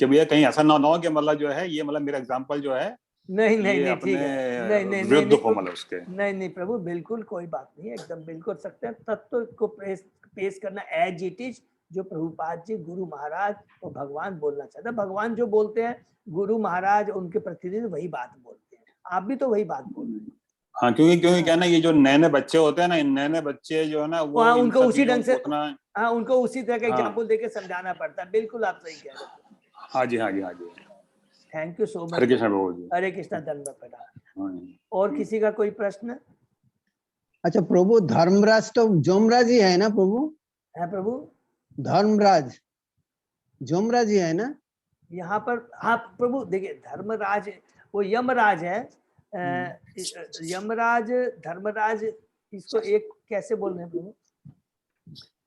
भैया कहीं ऐसा ना हो कि मतलब जो है ये मतलब मेरा एग्जांपल जो है नहीं ठीक है, विरुद्ध हो मतलब उसके। नहीं प्रभु बिल्कुल कोई बात नहीं है, एकदम बिल्कुल सकते हैं। तत्व को पेश करना एज इट इज, जो प्रभुपाद जी गुरु महाराज और भगवान बोलना चाहते हैं। भगवान जो बोलते हैं, गुरु महाराज उनके प्रतिनिधि वही बात बोलते हैं, आप भी तो वही बात बोल रहे हैं। हाँ, क्योंकि क्या ना, ये जो नए बच्चे होते हैं ना, इन नए बच्चे जो है ना वो उनको उसी ढंग से उनको उसी तरह का एग्जाम्पल देके समझाना पड़ता है। बिल्कुल आप सही कह रहे हैं। हाँ जी। Thank you so much. Hare Krishna Prabhu ji. Hare Krishna, धन्यवाद। और किसी का कोई प्रश्न? अच्छा प्रभु, धर्मराज तो जोमराज ही है ना प्रभु? है प्रभु, धर्मराज जोमराज ही है ना यहाँ पर? हाँ प्रभु, देखिए धर्मराज वो यमराज है, यमराज धर्मराज, इसको एक कैसे बोल रहे हैं प्रभु?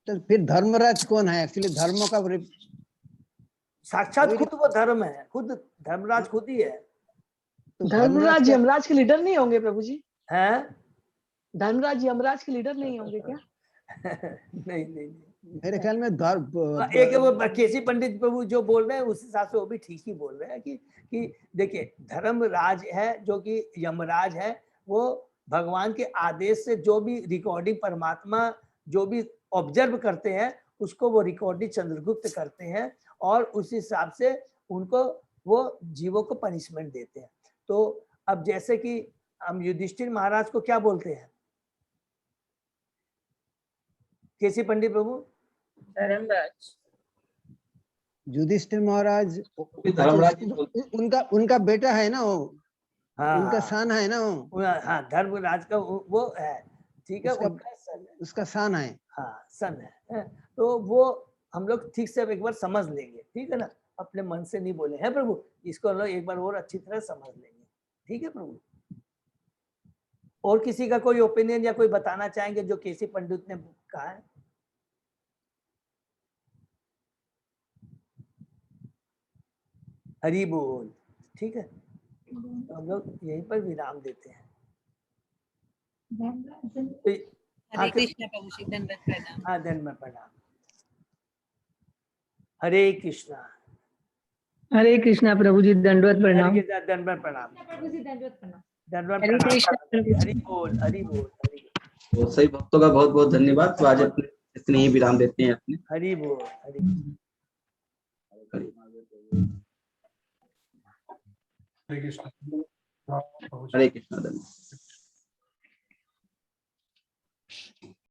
तो फिर धर्मराज कौन है एक्चुअली? धर्मों का साक्षात खुद वो धर्म है, खुद धर्मराज खुद ही है। तो धर्मराज यमराज के लीडर नहीं होंगे प्रभु जी? हैं? धर्मराज यमराज के लीडर नहीं होंगे क्या? नहीं मेरे ख्याल में एक वो केसी पंडित प्रभु जो बोल रहे हैं उस हिसाब से वो भी ठीक ही बोल रहे हैं कि देखिए धर्मराज है जो कि यमराज है, वो भगवान के आदेश से जो भी रिकॉर्डिंग परमात्मा जो भी ऑब्जर्व करते हैं उसको वो रिकॉर्डिंग चंद्रगुप्त करते हैं और उस हिसाब से उनको वो जीवों को पनिशमेंट देते हैं। तो अब जैसे कि हम युधिष्ठिर महाराज को क्या बोलते हैं? केसी पंडित प्रभु? धर्मराज। युधिष्ठिर महाराज धर्मराज ही बोलते उनका उनका बेटा है ना वो, हाँ उनका हाँ, सन है ना वो, हाँ धर्मराज का वो है, ठीक है, उसका- उनका सन है। उसका सन है। हाँ सन है। तो वो हम लोग ठीक से अब एक बार समझ लेंगे, ठीक है ना, अपने मन से नहीं बोले हैं प्रभु, इसको हम लोग एक बार और अच्छी तरह समझ लेंगे, ठीक है प्रभु। और किसी का कोई ओपिनियन या कोई बताना चाहेंगे जो केसी पंडित ने कहा है? हरि बोल, ठीक है, तो हम लोग यहीं पर विराम देते हैं। तो हरे कृष्ण प्रभु जी, दंडवत प्रणाम। हाँ धन्यवाद, प्रणाम। हरे कृष्णा। हरे कृष्णा प्रभु जी, दंडवत प्रणाम। हरे कृष्णा, दंडवत प्रणाम। दंडवत हरे प्रणाम। कृष्ण प्रभु जी। हरि बोल, हरि बोल, हरि बोल। तो सही भक्तों का बहुत बहुत धन्यवाद। तो आज अपने इतने ही विराम देते हैं अपने। हरि बोल, हरि बोल। हरे कृष्ण धन्यवाद।